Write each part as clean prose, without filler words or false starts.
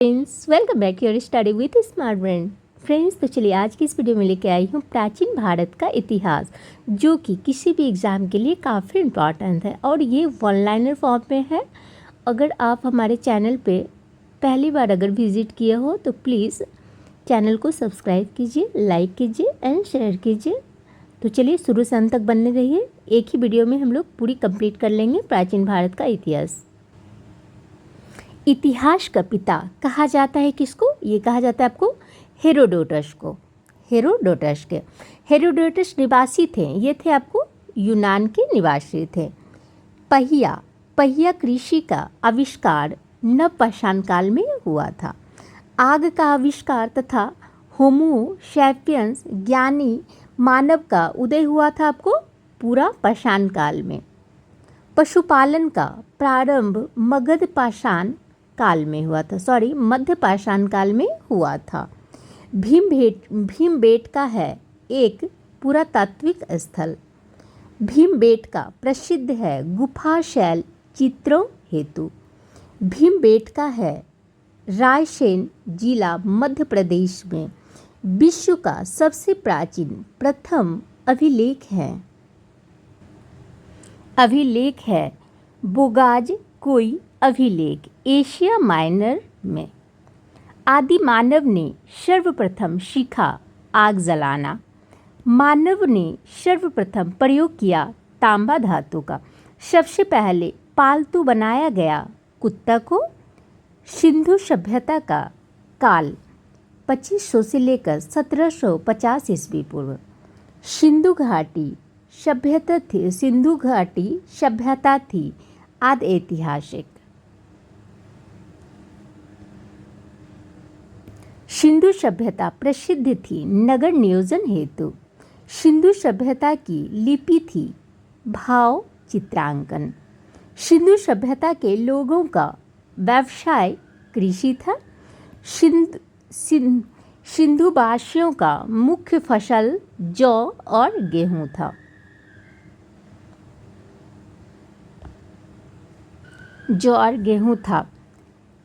Friends welcome back your study with smart brain. Friends तो चलिए आज की इस वीडियो में लेके आई हूँ प्राचीन भारत का इतिहास, जो कि किसी भी एग्ज़ाम के लिए काफ़ी इम्पॉर्टेंट है और ये वन लाइनर फॉर्म में है। अगर आप हमारे चैनल पे पहली बार अगर विज़िट किए हो तो प्लीज़ चैनल को सब्सक्राइब कीजिए, लाइक कीजिए एंड शेयर कीजिए। तो चलिए शुरू से अंत तक बने रहिए। एक ही वीडियो में हम लोग पूरी कंप्लीट कर लेंगे प्राचीन भारत का इतिहास। इतिहास का पिता कहा जाता है किसको? ये कहा जाता है आपको हेरोडोटस को। हेरोडोटस निवासी थे, ये थे आपको यूनान के निवासी थे। पहिया कृषि का आविष्कार नवपाषाण काल में हुआ था। आग का आविष्कार तथा होमो सैपियंस ज्ञानी मानव का उदय हुआ था आपको पूरा पाषाण काल में। पशुपालन का प्रारंभ मगध पाषाण काल में हुआ था, मध्य पाषाण काल में हुआ था। भीमबेटका है एक पुरातात्विक स्थल। भीमबेटका प्रसिद्ध है गुफा शैल चित्रों हेतु। भीमबेटका है रायसेन जिला मध्य प्रदेश में विश्व का सबसे प्राचीन प्रथम अभिलेख है बोगाज कोई अभिलेख एशिया माइनर में। आदि मानव ने सर्वप्रथम सीखा आग जलाना। मानव ने सर्वप्रथम प्रयोग किया तांबा धातु का। सबसे पहले पालतू बनाया गया कुत्ता को। सिंधु सभ्यता का काल 2500 से लेकर 1750 ईस्वी पूर्व। सिंधु घाटी सभ्यता थी आदि ऐतिहासिक। सिंधु सभ्यता प्रसिद्ध थी नगर नियोजन हेतु। सिंधु सभ्यता की लिपि थी भाव चित्रांकन। सिंधु सभ्यता के लोगों का व्यवसाय कृषि था। सिंधुवासियों का मुख्य फसल जौ और गेहूं था।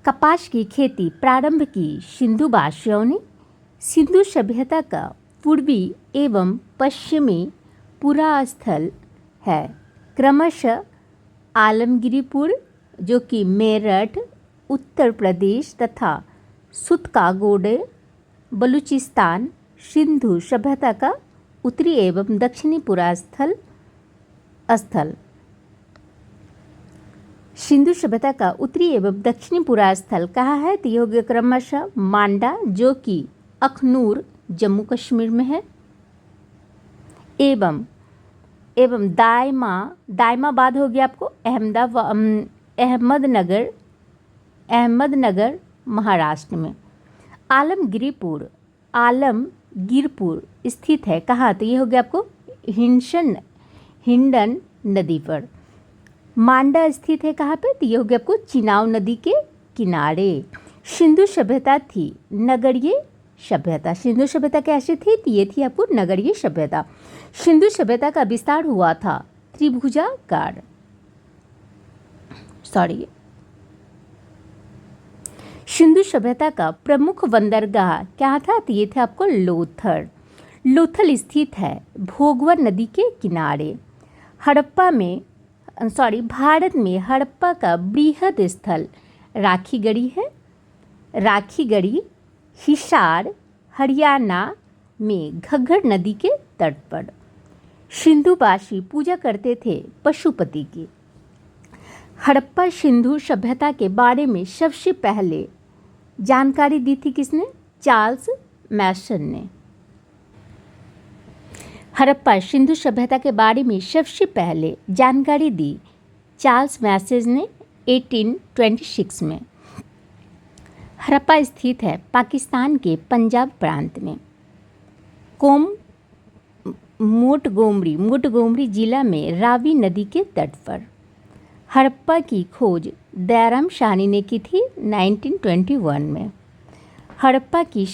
कपास की खेती प्रारंभ की सिंधुवासियों ने। सिंधु सभ्यता का पूर्वी एवं पश्चिमी पुरास्थल है क्रमशः आलमगीरपुर, जो कि मेरठ उत्तर प्रदेश, तथा सुतकागोडे बलूचिस्तान। सिंधु सभ्यता का उत्तरी एवं दक्षिणी पुरास्थल स्थल। सिंधु सभ्यता का उत्तरी एवं दक्षिणी पुरास्थल कहाँ है? तो ये हो गया क्रमशः मांडा, जो कि अखनूर जम्मू कश्मीर में है, एवं दायमाबाद हो गया आपको अहमदनगर महाराष्ट्र में। आलमगीरपुर स्थित है कहाँ? तो ये हो गया आपको हिंडन नदी पर। मांडा स्थित है कहाँ पे? तो ये हो गया आपको चिनाब नदी के किनारे। सिंधु सभ्यता थी नगरीय सभ्यता। सिंधु सभ्यता कैसे थी? तो ये थी आपको नगरीय सभ्यता। सिंधु सभ्यता का विस्तार हुआ था त्रिभुजाकार। सिंधु सभ्यता का प्रमुख बंदरगाह क्या था? तो ये थे आपको लोथल स्थित है भोगवर नदी के किनारे। भारत में हड़प्पा का बृहद स्थल राखीगढ़ी है। राखीगढ़ी हिसार हरियाणा में घग्गर नदी के तट पर। सिंधुवासी पूजा करते थे पशुपति की। हड़प्पा सिंधु सभ्यता के बारे में सबसे पहले जानकारी दी थी किसने? चार्ल्स मैसन ने। हड़प्पा सिंधु सभ्यता के बारे में सबसे पहले जानकारी दी चार्ल्स मैसन ने 1826 में। हड़प्पा स्थित है पाकिस्तान के पंजाब प्रांत में। मोंटगोमरी जिला में रावी नदी के तट पर। हड़प्पा की खोज दयाराम साहनी ने की थी 1921 में। हड़प्पा की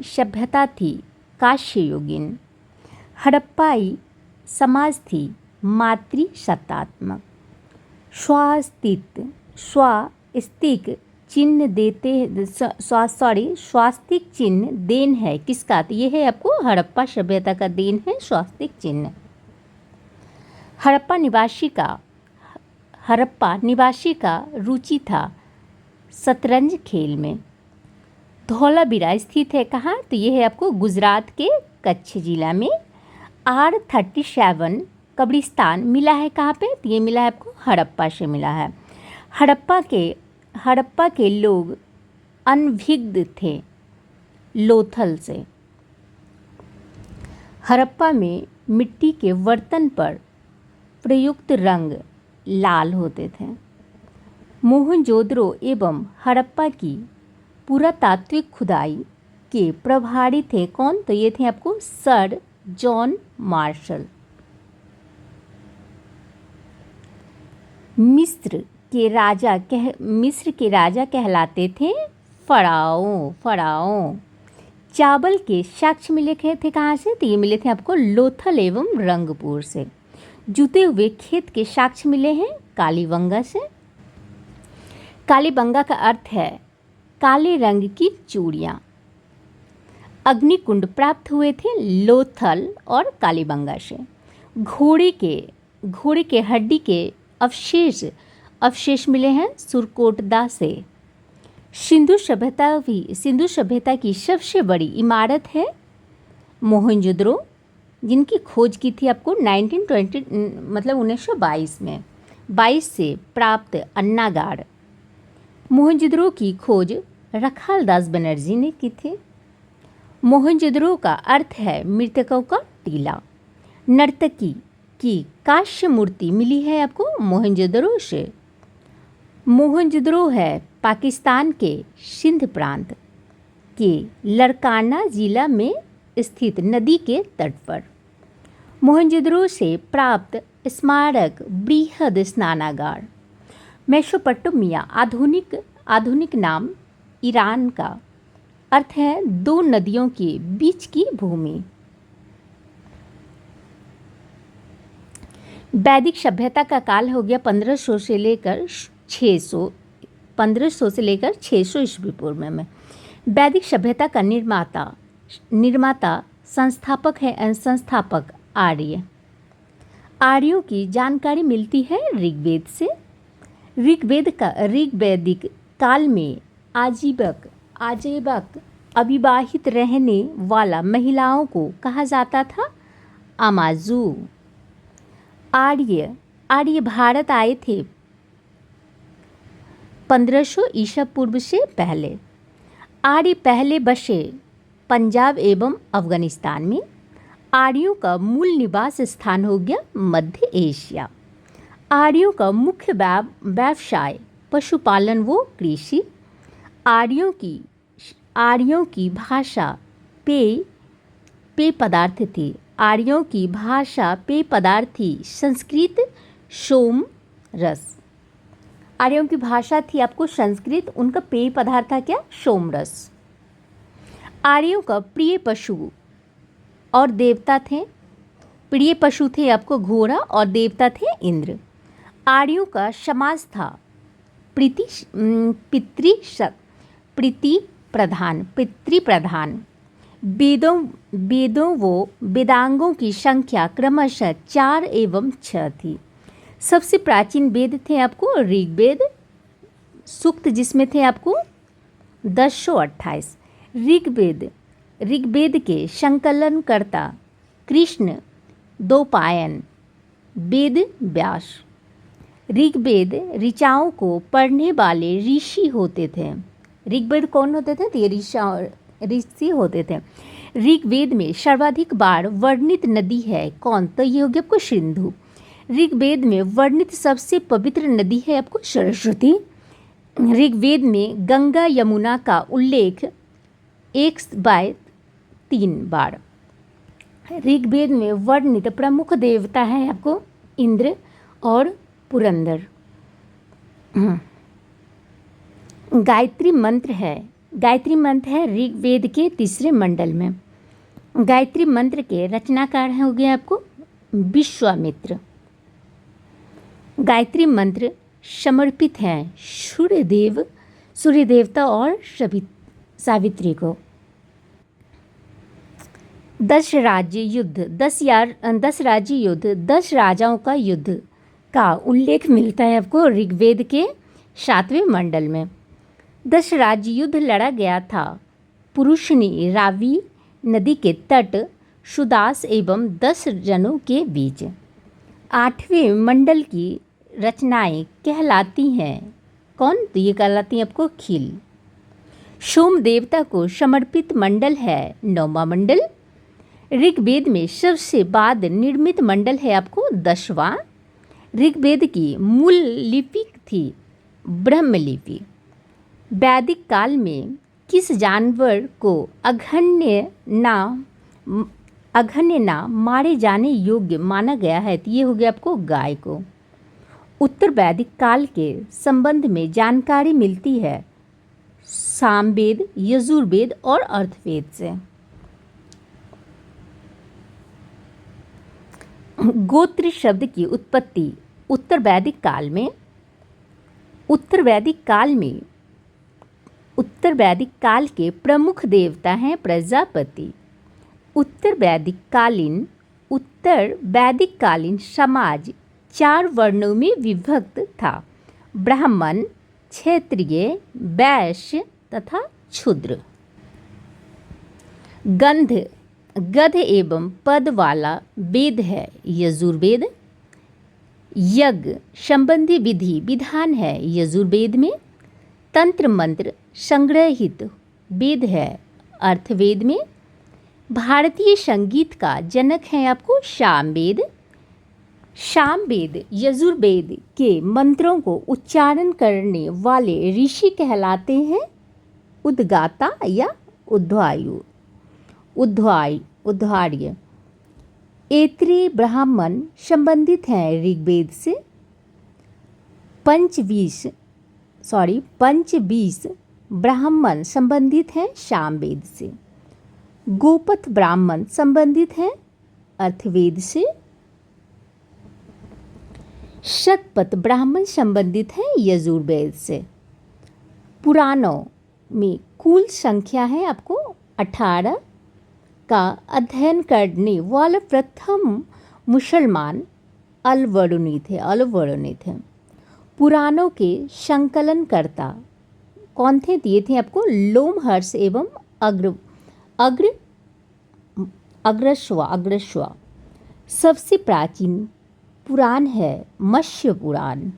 सभ्यता थी कांस्ययुगीन। हड़प्पाई समाज थी मातृसत्तात्मक। स्वास्तिक चिन्ह देते स्वास्तिक चिन्ह देन है किसका? तो ये है आपको हड़प्पा सभ्यता का देन है स्वास्तिक चिन्ह। हड़प्पा निवासी का रुचि था शतरंज खेल में। धौलावीरा स्थित है कहाँ? तो ये है आपको गुजरात के कच्छ जिला में। R37 कब्रिस्तान मिला है कहाँ पे? तो ये मिला है आपको हड़प्पा से मिला है। हड़प्पा के लोग अनभिज्ञ थे लोथल से। हड़प्पा में मिट्टी के बर्तन पर प्रयुक्त रंग लाल होते थे। मोहनजोदड़ो एवं हड़प्पा की पुरातात्विक खुदाई के प्रभारी थे कौन? तो ये थे आपको सर जॉन मार्शल। मिस्र के राजा कहलाते थे फराओ। चावल के साक्ष्य मिले थे कहाँ से? तो ये मिले थे आपको लोथल एवं रंगपुर से। जुते हुए खेत के साक्ष्य मिले हैं कालीबंगा से। कालीबंगा का अर्थ है काले रंग की चूड़ियाँ। अग्निकुंड प्राप्त हुए थे लोथल और कालीबंगा से। घोड़े के हड्डी के अवशेष मिले हैं सुरकोटदा से। सिंधु सभ्यता की सबसे बड़ी इमारत है मोहनजोदड़ो, जिनकी खोज की थी आपको 1922 में 22 से प्राप्त अन्नागार। मोहनजोदड़ो की खोज रखालदास बनर्जी ने की थी। मोहनजोदड़ो का अर्थ है मृतकों का टीला। नर्तकी की कांस्य मूर्ति मिली है आपको मोहनजोदड़ो से। मोहनजोदड़ो है पाकिस्तान के सिंध प्रांत के लड़काना जिला में स्थित नदी के तट पर। मोहनजोदड़ो से प्राप्त स्मारक बृहद स्नानागार। मेसोपोटामिया आधुनिक नाम ईरान का अर्थ है दो नदियों के बीच की भूमि। वैदिक सभ्यता का काल हो गया 1500 से लेकर 600 ईस्वी पूर्व में। वैदिक सभ्यता का निर्माता संस्थापक आर्य। आर्यों की जानकारी मिलती है ऋग्वेद से। ऋग्वैदिक काल में आजीवक अविवाहित रहने वाला महिलाओं को कहा जाता था अमाजू। आर्य भारत आए थे 1500 ईसा पूर्व से पहले। आर्य पहले बसे पंजाब एवं अफगानिस्तान में। आर्यों का मूल निवास स्थान हो गया मध्य एशिया। आर्यों का मुख्य व्यवसाय पशुपालन व कृषि। आर्यों की भाषा पेय पदार्थ थी। आर्यों की भाषा पेय पदार्थ थी संस्कृत सोम रस। आर्यों की भाषा थी आपको संस्कृत, उनका पेय पदार्थ था क्या? सोम रस। आर्यों का प्रिय पशु और देवता थे। प्रिय पशु थे आपको घोड़ा और देवता थे इंद्र। आर्यों का समाज था पितृप्रधान। वेदों व वेदांगों की संख्या क्रमशः 4 एवं 6 थी। सबसे प्राचीन वेद थे आपको ऋग्वेद, सूक्त जिसमें थे आपको 1028। ऋग्वेद के संकलनकर्ता कृष्ण द्वैपायन वेद व्यास। ऋग्वेद ऋचाओं को पढ़ने वाले ऋषि होते थे। ऋग्वेद कौन होते थे? तो ये ऋषि होते थे। ऋग्वेद में सर्वाधिक बार वर्णित नदी है कौन? तो ये हो गया आपको सिंधु। ऋग्वेद में वर्णित सबसे पवित्र नदी है आपको सरस्वती। ऋग्वेद में गंगा यमुना का उल्लेख 1/3 बार। ऋग्वेद में वर्णित प्रमुख देवता है आपको इंद्र और पुरंदर। गायत्री मंत्र है ऋग्वेद के 3 मंडल में। गायत्री मंत्र के रचनाकार हो गए आपको विश्वामित्र। गायत्री मंत्र समर्पित है सूर्यदेव सूर्य देवता और सावित्री को। 10 राज्य युद्ध, 10 राज्य युद्ध, 10 राजाओं का युद्ध का उल्लेख मिलता है आपको ऋग्वेद के 7वें मंडल में। 10 राज्य युद्ध लड़ा गया था पुरुषनी रावी नदी के तट सुदास एवं 10 जनों के बीच। 8वें मंडल की रचनाएं कहलाती हैं कौन? तो ये कहलाती हैं आपको खील। सोम देवता को समर्पित मंडल है 9वां मंडल। ऋग्वेद में सबसे बाद निर्मित मंडल है आपको 10वां। ऋग्वेद की मूल लिपि थी ब्रह्मलिपि। वैदिक काल में किस जानवर को अघन्य ना मारे जाने योग्य माना गया है? तो ये हो गया आपको गाय को। उत्तर वैदिक काल के संबंध में जानकारी मिलती है सामवेद, यजुर्वेद और अर्थवेद से। गोत्र शब्द की उत्पत्ति उत्तर वैदिक काल के प्रमुख देवता हैं प्रजापति। उत्तर वैदिक कालीन समाज 4 वर्णों में विभक्त था: ब्राह्मण, क्षत्रिय, वैश्य तथा शूद्र। गध एवं पद वाला वेद है यजुर्वेद। यज्ञ संबंधी विधान है यजुर्वेद में। तंत्र मंत्र संग्रहित वेद है अर्थवेद में। भारतीय संगीत का जनक है आपको सामवेद। यजुर्वेद के मंत्रों को उच्चारण करने वाले ऋषि कहलाते हैं उद्गाता या उद्धार्य। ऐत्रेय ब्राह्मण संबंधित हैं ऋग्वेद से। पंचवीस ब्राह्मण संबंधित हैं सामवेद से। गोपथ ब्राह्मण संबंधित हैं अर्थवेद से। शतपथ ब्राह्मण संबंधित हैं यजुर्वेद से। पुराणों में कुल संख्या है आपको 18 का अध्ययन करने वाले प्रथम मुसलमान अलवरुणी थे। पुराणों के संकलनकर्ता कौन थे? दिए थे आपको लोमहर्ष एवं अग्रश्वा। सबसे प्राचीन पुराण है मत्स्य पुराण।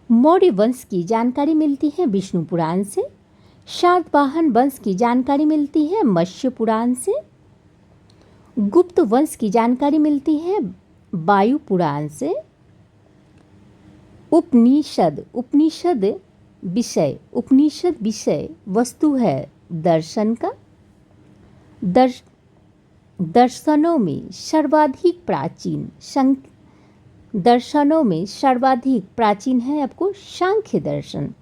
मौर्य वंश की जानकारी मिलती है विष्णु पुराण से। शातवाहन वंश की जानकारी मिलती है मत्स्य पुराण से। गुप्त वंश की जानकारी मिलती है वायु पुराण से। उपनिषद विषय वस्तु है दर्शन का। दर्शनों में सर्वाधिक प्राचीन है आपको सांख्य दर्शन।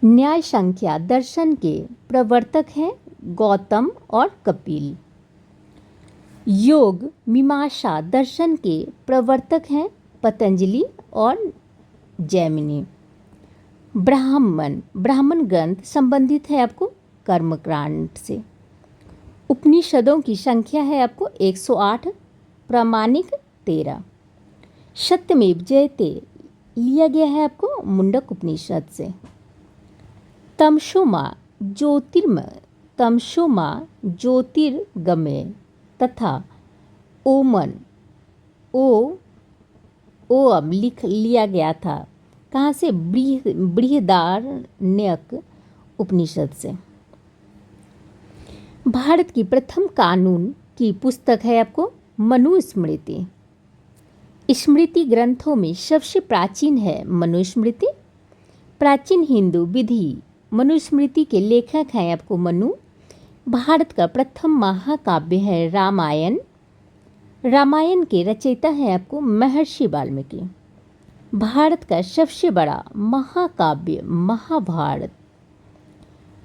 न्याय संख्या दर्शन के प्रवर्तक हैं गौतम और कपिल। योग मीमांसा दर्शन के प्रवर्तक हैं पतंजलि और जैमिनी। ब्राह्मण ग्रंथ संबंधित है आपको कर्मकांड से। उपनिषदों की संख्या है आपको 108, प्रामाणिक 13। सत्यमेव जयते लिया गया है आपको मुंडक उपनिषद से। तमसोमा ज्योतिर्गमय तथा ओम लिख लिया गया था कहाँ से? बृहदारण्यक उपनिषद से। भारत की प्रथम कानून की पुस्तक है आपको मनुस्मृति। स्मृति ग्रंथों में सबसे प्राचीन है मनुस्मृति। प्राचीन हिंदू विधि मनुस्मृति के लेखक हैं आपको मनु। भारत का प्रथम महाकाव्य है रामायण। रामायण के रचयिता हैं आपको महर्षि वाल्मीकि। भारत का सबसे बड़ा महाकाव्य महाभारत।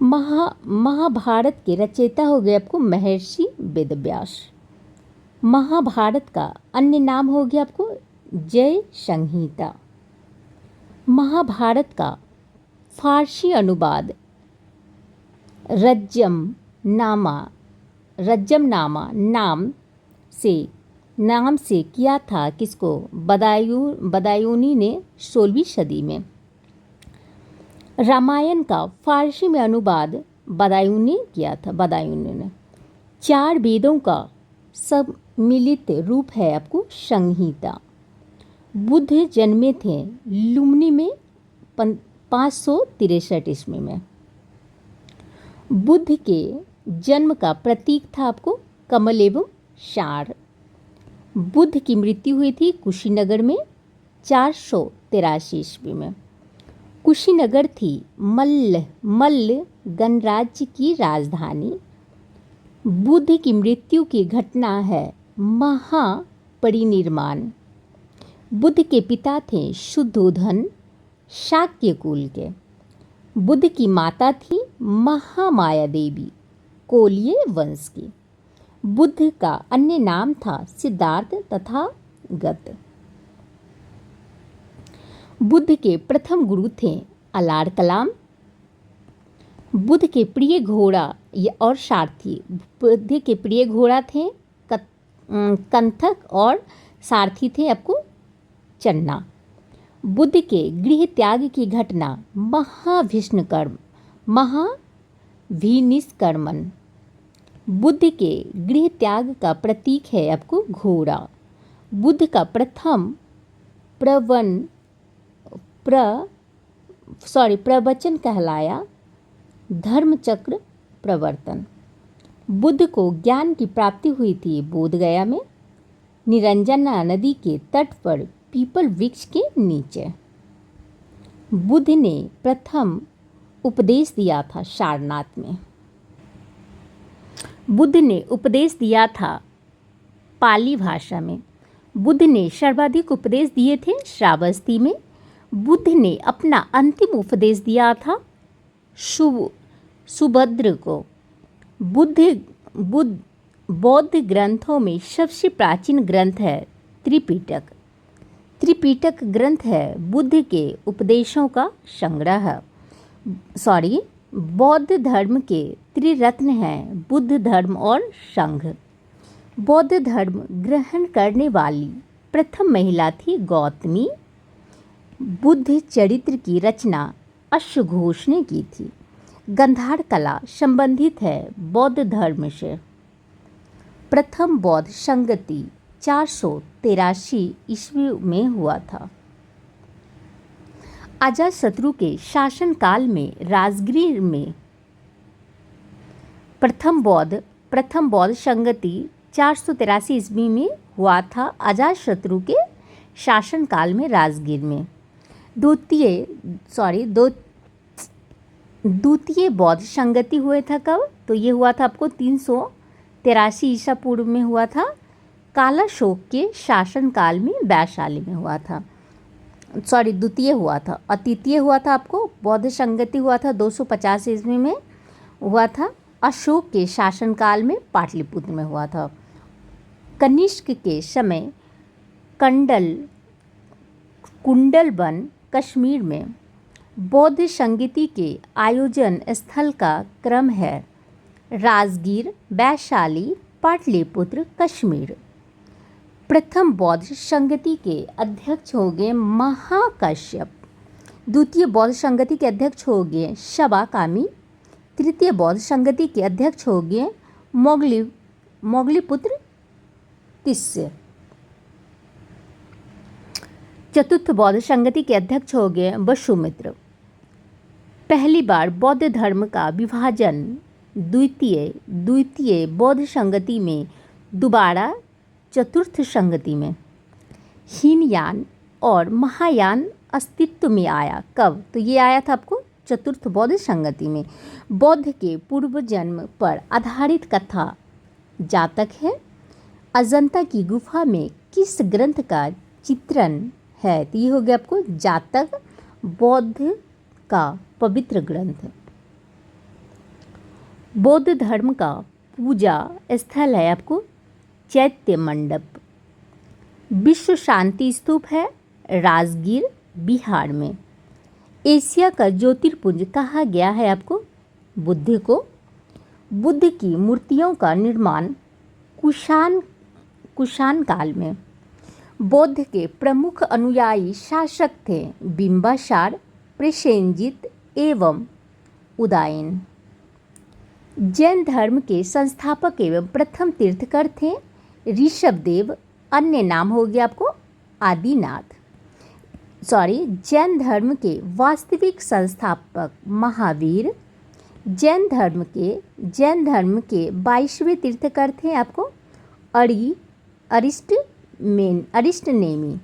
महाभारत के रचयिता हो गए आपको महर्षि वेदव्यास। महाभारत का अन्य नाम हो गया आपको जय संहिता। महाभारत का फारसी अनुवाद रज्जमनामा नाम से किया था किसको? बदायूनी ने 16वीं सदी में। रामायण का फारसी में अनुवाद बदायूनी किया था, बदायूनी ने। 4 वेदों का सम्मिलित रूप है आपको संहिता। बुद्ध जन्मे थे लुम्बिनी में 563 ईस्वी में। बुद्ध के जन्म का प्रतीक था आपको कमल एवं षांड। बुद्ध की मृत्यु हुई थी कुशीनगर में 483 ईस्वी में। कुशीनगर थी मल्ल गणराज्य की राजधानी। बुद्ध की मृत्यु की घटना है महापरिनिर्वाण। बुद्ध के पिता थे शुद्धोधन शाक्य कुल के। बुद्ध की माता थी महामाया देवी कोल्य वंश की। बुद्ध का अन्य नाम था सिद्धार्थ तथा गत। बुद्ध के प्रथम गुरु थे अलार कलाम। बुद्ध के प्रिय घोड़ा और सारथी, बुद्ध के प्रिय घोड़ा थे कंथक और सारथी थे आपको चन्ना। बुद्ध के गृह त्याग की घटना महाविनिष्कर्मण। बुद्ध के गृह त्याग का प्रतीक है आपको घोड़ा। बुद्ध का प्रथम प्रवचन कहलाया धर्मचक्र प्रवर्तन। बुद्ध को ज्ञान की प्राप्ति हुई थी बोधगया में, निरंजना नदी के तट पर पीपल वृक्ष के नीचे। बुद्ध ने प्रथम उपदेश दिया था सारनाथ में। बुद्ध ने उपदेश दिया था पाली भाषा में। बुद्ध ने सर्वाधिक उपदेश दिए थे श्रावस्ती में। बुद्ध ने अपना अंतिम उपदेश दिया था सुभद्र को। बौद्ध ग्रंथों में सबसे प्राचीन ग्रंथ है त्रिपिटक। त्रिपिटक ग्रंथ है बुद्ध के उपदेशों का संग्रह। बौद्ध धर्म के त्रिरत्न हैं बुद्ध धर्म और संघ। बौद्ध धर्म ग्रहण करने वाली प्रथम महिला थी गौतमी। बुद्ध चरित्र की रचना अश्वघोष ने की थी। गंधार कला संबंधित है बौद्ध धर्म से। प्रथम बौद्ध संगति 483 ईस्वी में हुआ था। अजातशत्रु के शासनकाल में राजगीर में प्रथम बौद्ध संगति 483 ईस्वी में हुआ था। अजातशत्रु के शासनकाल में राजगीर में। द्वितीय बौद्ध संगति हुए था कब? तो ये हुआ था आपको 383 ईसा पूर्व में हुआ था। कालाशोक के शासनकाल में वैशाली में हुआ था। द्वितीय हुआ था। और तृतीय हुआ था आपको बौद्ध संगति हुआ था 250 ईस्वी में हुआ था। अशोक के शासनकाल में पाटलिपुत्र में हुआ था। कनिष्क के समय कुंडलवन कश्मीर में। बौद्ध संगति के आयोजन स्थल का क्रम है राजगीर, वैशाली, पाटलिपुत्र, कश्मीर। प्रथम बौद्ध संगति के अध्यक्ष हो गए महाकश्यप। द्वितीय बौद्ध संगति के अध्यक्ष हो गए शबाकामी। तृतीय बौद्ध संगति के अध्यक्ष हो गए मोगलीपुत्र तिस्य। चतुर्थ बौद्ध संगति के अध्यक्ष हो गए वसुमित्र। पहली बार बौद्ध धर्म का विभाजन द्वितीय बौद्ध संगति में, दोबारा चतुर्थ संगति में। हीनयान और महायान अस्तित्व में आया कब? तो ये आया था आपको चतुर्थ बौद्ध संगति में। बौद्ध के पूर्व जन्म पर आधारित कथा जातक है। अजंता की गुफा में किस ग्रंथ का चित्रण है? तो ये हो गया आपको जातक, बौद्ध का पवित्र ग्रंथ। बौद्ध धर्म का पूजा स्थल है आपको चैत्य मंडप। विश्व शांति स्तूप है राजगीर, बिहार में। एशिया का ज्योतिर्पुंज कहा गया है आपको? बुद्ध को। बुद्ध की मूर्तियों का निर्माण कुषाण काल में। बौद्ध के प्रमुख अनुयायी शासक थे बिंबासार, प्रसेनजित एवं उदयन। जैन धर्म के संस्थापक एवं प्रथम तीर्थकर थे ऋषभदेव, अन्य नाम हो गया आपको आदिनाथ। जैन धर्म के वास्तविक संस्थापक महावीर। जैन धर्म के 22वें तीर्थकर थे आपको अरिष्टनेमी।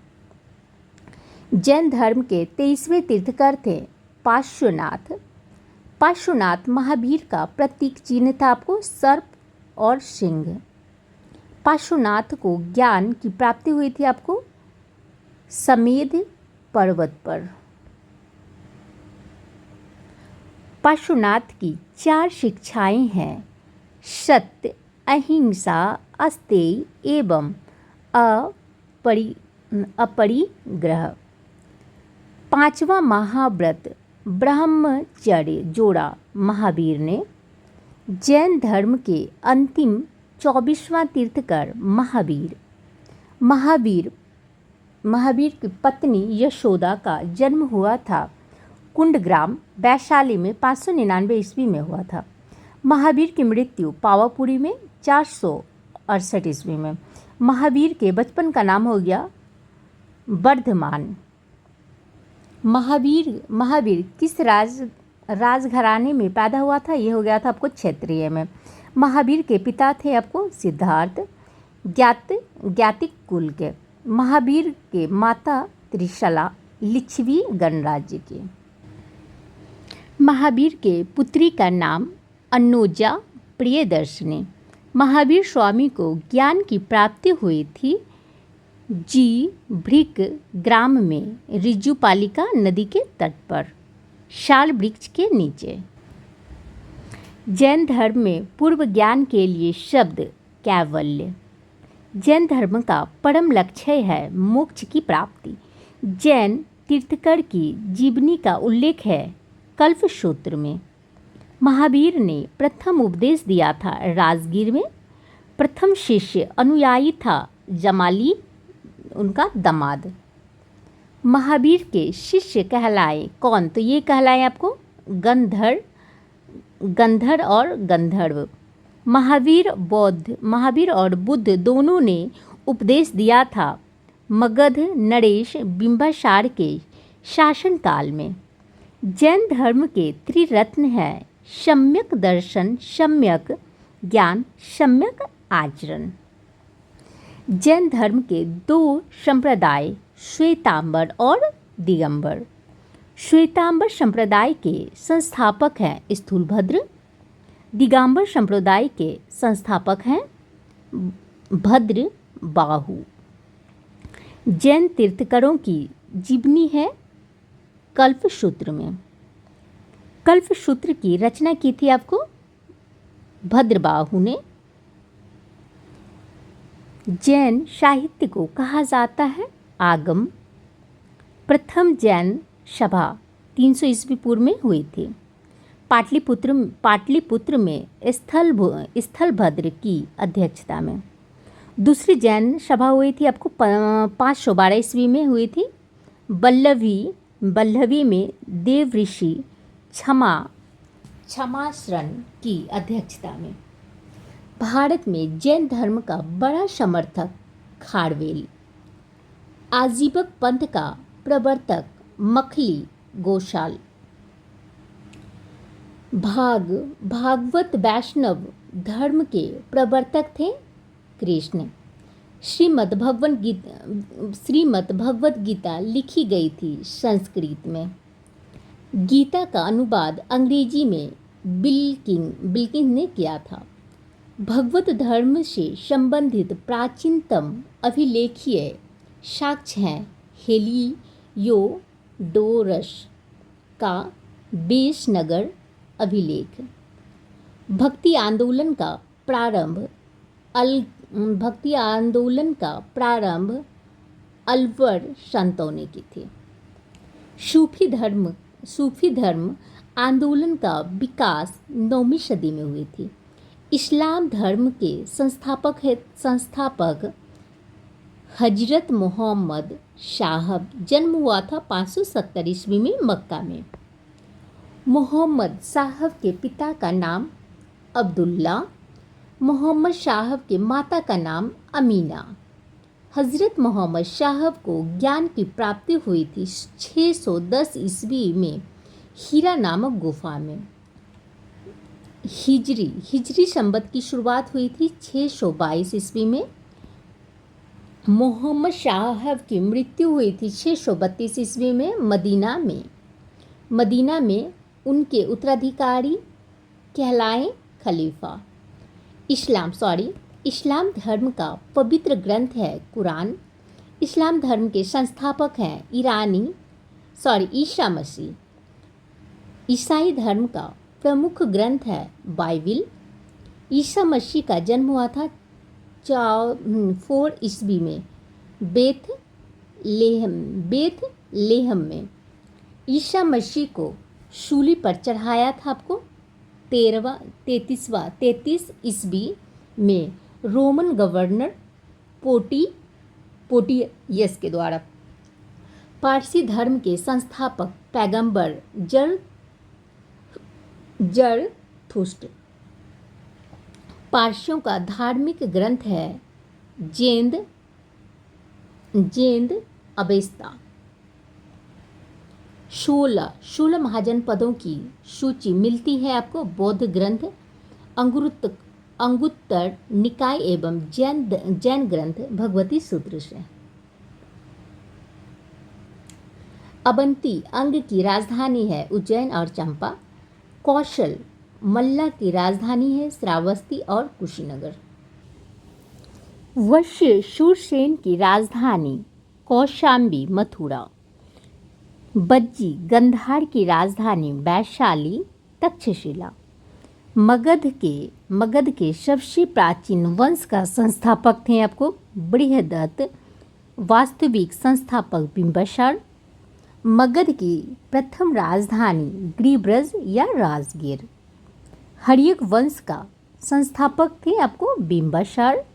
जैन धर्म के 23वें तीर्थकर थे पार्श्वनाथ। पार्श्वनाथ महावीर का प्रतीक चिन्ह था आपको सर्प और सिंह। पार्श्वनाथ को ज्ञान की प्राप्ति हुई थी आपको समेध पर्वत पर। पार्श्वनाथ की 4 शिक्षाएं हैं सत्य, अहिंसा, अस्तेय एवं अपरिग्रह। 5वां महाव्रत ब्रह्मचर्य जोड़ा महावीर ने। जैन धर्म के अंतिम 24वां तीर्थकर महावीर की पत्नी यशोदा का जन्म हुआ था कुंडग्राम वैशाली में 599 ईस्वी में हुआ था। महावीर की मृत्यु पावापुरी में 468 ईस्वी में। महावीर के बचपन का नाम हो गया वर्धमान। महावीर किस राजघराने में पैदा हुआ था? ये हो गया था आपको क्षत्रिय में। महावीर के पिता थे आपको सिद्धार्थ, ज्ञातिक कुल के। महावीर के माता त्रिशला लिच्छवी गणराज्य की। महावीर के पुत्री का नाम अन्नोजा प्रियदर्शनी। महावीर स्वामी को ज्ञान की प्राप्ति हुई थी भृक ग्राम में ऋजुपालिका नदी के तट पर शाल वृक्ष के नीचे। जैन धर्म में पूर्व ज्ञान के लिए शब्द कैवल्य। जैन धर्म का परम लक्ष्य है मोक्ष की प्राप्ति। जैन तीर्थकर की जीवनी का उल्लेख है कल्पसूत्र में। महावीर ने प्रथम उपदेश दिया था राजगीर में। प्रथम शिष्य अनुयायी था जमाली, उनका दामाद। महावीर के शिष्य कहलाए कौन? तो ये कहलाए आपको गंधर और गंधर्व। महावीर और बुद्ध दोनों ने उपदेश दिया था मगध नरेश बिंबासार के शासनकाल में। जैन धर्म के त्रिरत्न हैं सम्यक दर्शन, सम्यक ज्ञान, सम्यक आचरण। जैन धर्म के 2 संप्रदाय श्वेतांबर और दिगंबर। श्वेतांबर संप्रदाय के संस्थापक हैं स्थूलभद्र। दिगंबर संप्रदाय के संस्थापक हैं भद्रबाहु। जैन तीर्थकरों की जीवनी है कल्पसूत्र में। कल्पसूत्र की रचना की थी आपको भद्रबाहु ने। जैन साहित्य को कहा जाता है आगम। प्रथम जैन सभा 300 ईस्वी पूर्व में हुई थी पाटलिपुत्र में स्थलभद्र की अध्यक्षता में। दूसरी जैन सभा हुई थी आपको 512 ईस्वी में हुई थी बल्लवी में देव ऋषि क्षमाश्रण की अध्यक्षता में। भारत में जैन धर्म का बड़ा समर्थक खारवेल। आजीवक पंथ का प्रवर्तक मखली गोशाल। भागवत वैष्णव धर्म के प्रवर्तक थे कृष्ण। श्रीमद् भगवत गीता लिखी गई थी संस्कृत में। गीता का अनुवाद अंग्रेजी में बिल्किन ने किया था। भगवत धर्म से संबंधित प्राचीनतम अभिलेखीय साक्ष्य हैं हेलियोडोरस का बेसनगर अभिलेख। भक्ति आंदोलन का प्रारंभ अलवर संतों ने की थी। सूफी धर्म आंदोलन का विकास 9वीं सदी में हुई थी। इस्लाम धर्म के संस्थापक हजरत मोहम्मद साहब जन्म हुआ था 570 ईस्वी में मक्का में। मोहम्मद साहब के पिता का नाम अब्दुल्ला, मोहम्मद साहब के माता का नाम अमीना। हजरत मोहम्मद साहब को ज्ञान की प्राप्ति हुई थी 610 ईस्वी में हीरा नामक गुफा में। हिजरी संवत की शुरुआत हुई थी 622 ईस्वी में। मोहम्मद साहब की मृत्यु हुई थी 632 ईस्वी में मदीना में उनके उत्तराधिकारी कहलाए खलीफा। इस्लाम धर्म का पवित्र ग्रंथ है कुरान। इस्लाम धर्म के संस्थापक हैं ईसा मसीह। ईसाई धर्म का प्रमुख ग्रंथ है बाइबिल। ईसा मसीह का जन्म हुआ था 4 ईस्वी में बेथलेहम में। ईसा मसीह को सूली पर चढ़ाया था आपको 33 ईस्वी में रोमन गवर्नर पोटियस के द्वारा। पारसी धर्म के संस्थापक पैगंबर जरथुस्त्र। पारसियों का धार्मिक ग्रंथ है जेंद अवेस्ता। 16 महाजनपदों की सूची मिलती है आपको बौद्ध ग्रंथ अंगुत्तर निकाय एवं जैन ग्रंथ भगवती सूत्र से। अवंती अंग की राजधानी है उज्जैन और चंपा। कौशल मल्ला की राजधानी है श्रावस्ती और कुशीनगर। वश्य शूरसेन की राजधानी कौशाम्बी मथुरा। बज्जी गंधार की राजधानी वैशाली तक्षशिला। मगध के सबसे प्राचीन वंश का संस्थापक थे आपको बृहदत्त। वास्तविक संस्थापक बिंबसार। मगध की प्रथम राजधानी गिरिब्रज या राजगीर। हर्यक वंश का संस्थापक थे आपको बिंबसार।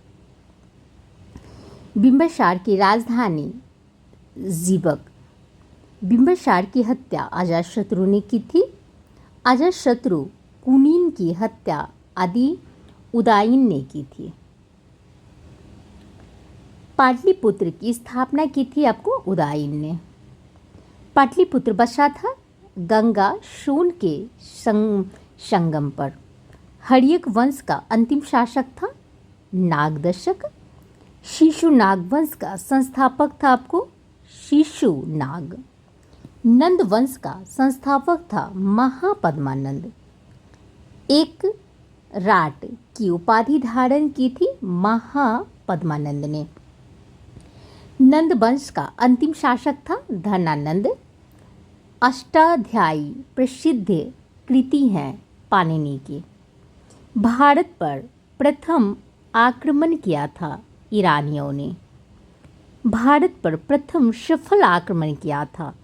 बिंबसार की राजधानी जीबक। बिंबसार की हत्या अजातशत्रु ने की थी। अजातशत्रु कुनीन की हत्या आदि उदयन ने की थी। पाटलिपुत्र की स्थापना की थी आपको उदयन ने। पाटलिपुत्र बसा था गंगा सोन के संगम पर। हर्यक वंश का अंतिम शासक था नागदशक। शिशुनाग वंश का संस्थापक था आपको शिशुनाग। नंद वंश का संस्थापक था महापद्मानंद। एक राट की उपाधि धारण की थी महापद्मानंद ने। नंद वंश का अंतिम शासक था धनानंद। अष्टाध्यायी प्रसिद्ध कृति हैं पाणिनि की। भारत पर प्रथम आक्रमण किया था ईरानियों ने। भारत पर प्रथम सफल आक्रमण किया था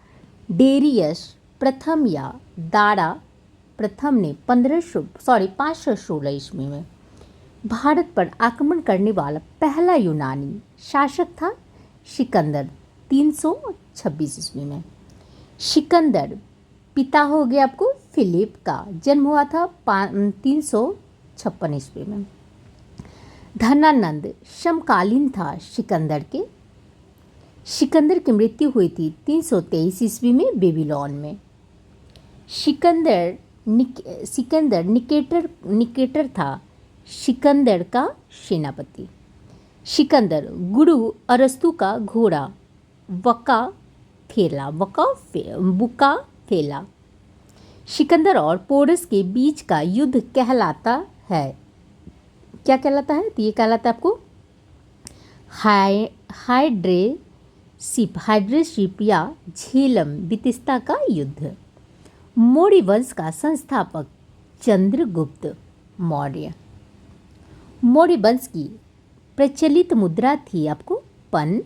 डेरियस प्रथम या दारा प्रथम ने 516 ईस्वी में। भारत पर आक्रमण करने वाला पहला यूनानी शासक था सिकंदर 326 ईस्वी में। सिकंदर पिता हो गया आपको फिलिप का जन्म हुआ था 356 ईस्वी में। धनानंद समकालीन था सिकंदर के। सिकंदर की मृत्यु हुई थी 323 ईस्वी में बेबीलोन में। सिकंदर निकेटर था सिकंदर का सेनापति। सिकंदर गुरु अरस्तु का घोड़ा बुका फेला। सिकंदर और पोरस के बीच का युद्ध कहलाता है। क्या कहलाता है? तो ये कहलाता है आपको हाइड्रेशिप या झेलम बितिस्ता का युद्ध। मौर्य वंश का संस्थापक चंद्रगुप्त मौर्य। मौर्य वंश की प्रचलित मुद्रा थी आपको पन।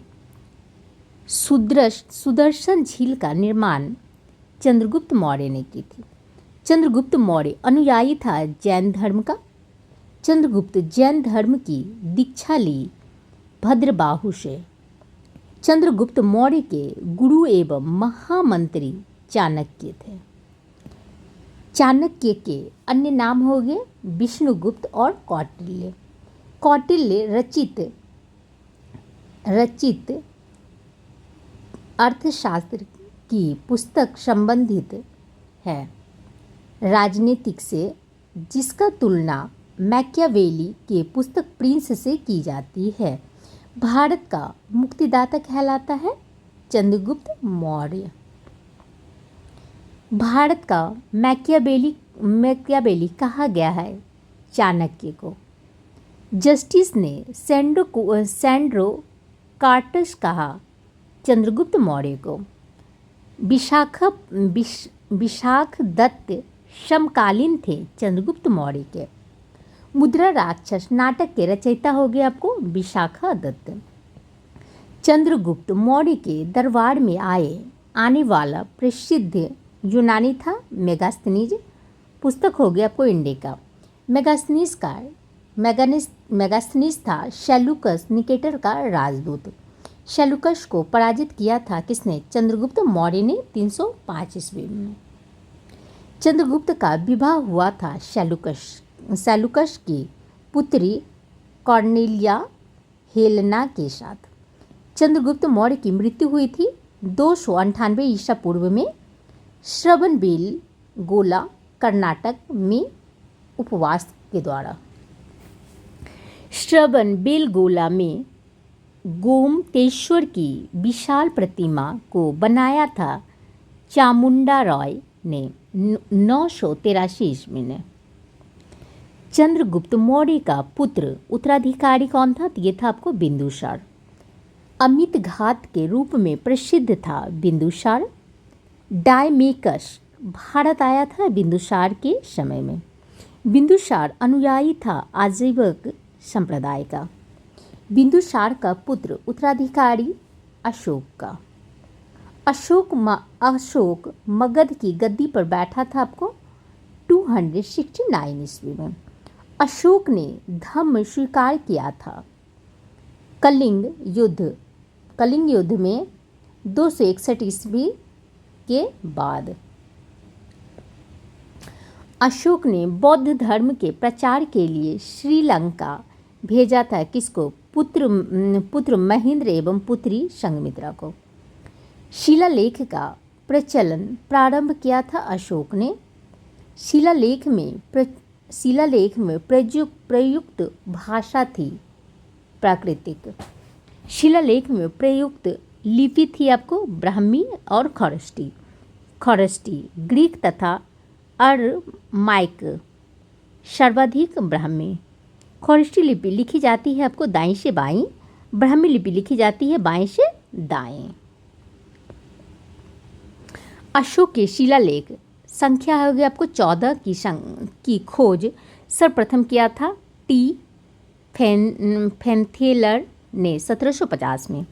सुदर्शन झील का निर्माण चंद्रगुप्त मौर्य ने की थी। चंद्रगुप्त मौर्य अनुयायी था जैन धर्म का। चंद्रगुप्त जैन धर्म की दीक्षा ली भद्रबाहु से। चंद्रगुप्त मौर्य के गुरु एवं महामंत्री चाणक्य थे। चाणक्य के अन्य नाम हो गए विष्णुगुप्त और कौटिल्य। कौटिल्य रचित अर्थशास्त्र की पुस्तक संबंधित है राजनीतिक से, जिसका तुलना मैकियावेली के पुस्तक प्रिंस से की जाती है। भारत का मुक्तिदाता कहलाता है चंद्रगुप्त मौर्य। भारत का मैकियावेली कहा गया है चाणक्य को। जस्टिस ने सैंड्रो कार्टस कहा चंद्रगुप्त मौर्य को। विशाख दत्त समकालीन थे चंद्रगुप्त मौर्य के। मुद्रा राक्षस नाटक के रचयिता हो गए आपको विशाखा दत्त। चंद्रगुप्त मौर्य के दरबार में आने वाला प्रसिद्ध यूनानी था मेगास्थनीज। पुस्तक हो गया आपको इंडिका। मेगास्थनीज था सेल्यूकस निकेटर का राजदूत। सेल्यूकस को पराजित किया था किसने? चंद्रगुप्त मौर्य ने 305 ईस्वी में। चंद्रगुप्त का विवाह हुआ था सेल्यूकस की पुत्री कॉर्नेलिया हेलेना के साथ। चंद्रगुप्त मौर्य की मृत्यु हुई थी 298 ईसा पूर्व में श्रवणबेलगोला कर्नाटक में उपवास के द्वारा। श्रवणबेलगोला में गोमतेश्वर की विशाल प्रतिमा को बनाया था चामुंडा रॉय ने 983 ईस्वी में। चंद्रगुप्त मौर्य का पुत्र उत्तराधिकारी कौन था? ये था आपको बिंदुसार। अमित घात के रूप में प्रसिद्ध था बिंदुसार। डायमेकस भारत आया था बिंदुसार के समय में। बिंदुसार अनुयायी था आजीवक संप्रदाय का। बिंदुसार का पुत्र उत्तराधिकारी अशोक का। अशोक मगध की गद्दी पर बैठा था आपको 269 ईस्वी में। अशोक ने धम्म स्वीकार किया था कलिंग युद्ध में 261 ईस्वी के बाद। अशोक ने बौद्ध धर्म के प्रचार के लिए श्रीलंका भेजा था किसको? पुत्र महेंद्र एवं पुत्री संघमित्रा को। शिलालेख का प्रचलन प्रारंभ किया था अशोक ने। शिलालेख में प्रयुक्त भाषा थी प्राकृतिक। शिलालेख में प्रयुक्त लिपि थी आपको ब्राह्मी और खरष्टी ग्रीक तथा अरमाइक, सर्वाधिक ब्राह्मी। खरष्टी लिपि लिखी जाती है आपको दाईं से बाईं, ब्राह्मी लिपि लिखी जाती है बाएं से दाएं। अशोक के शिलालेख संख्या होगी आपको 14 की खोज सर्वप्रथम किया था टी फेंथेलर ने 1750 में।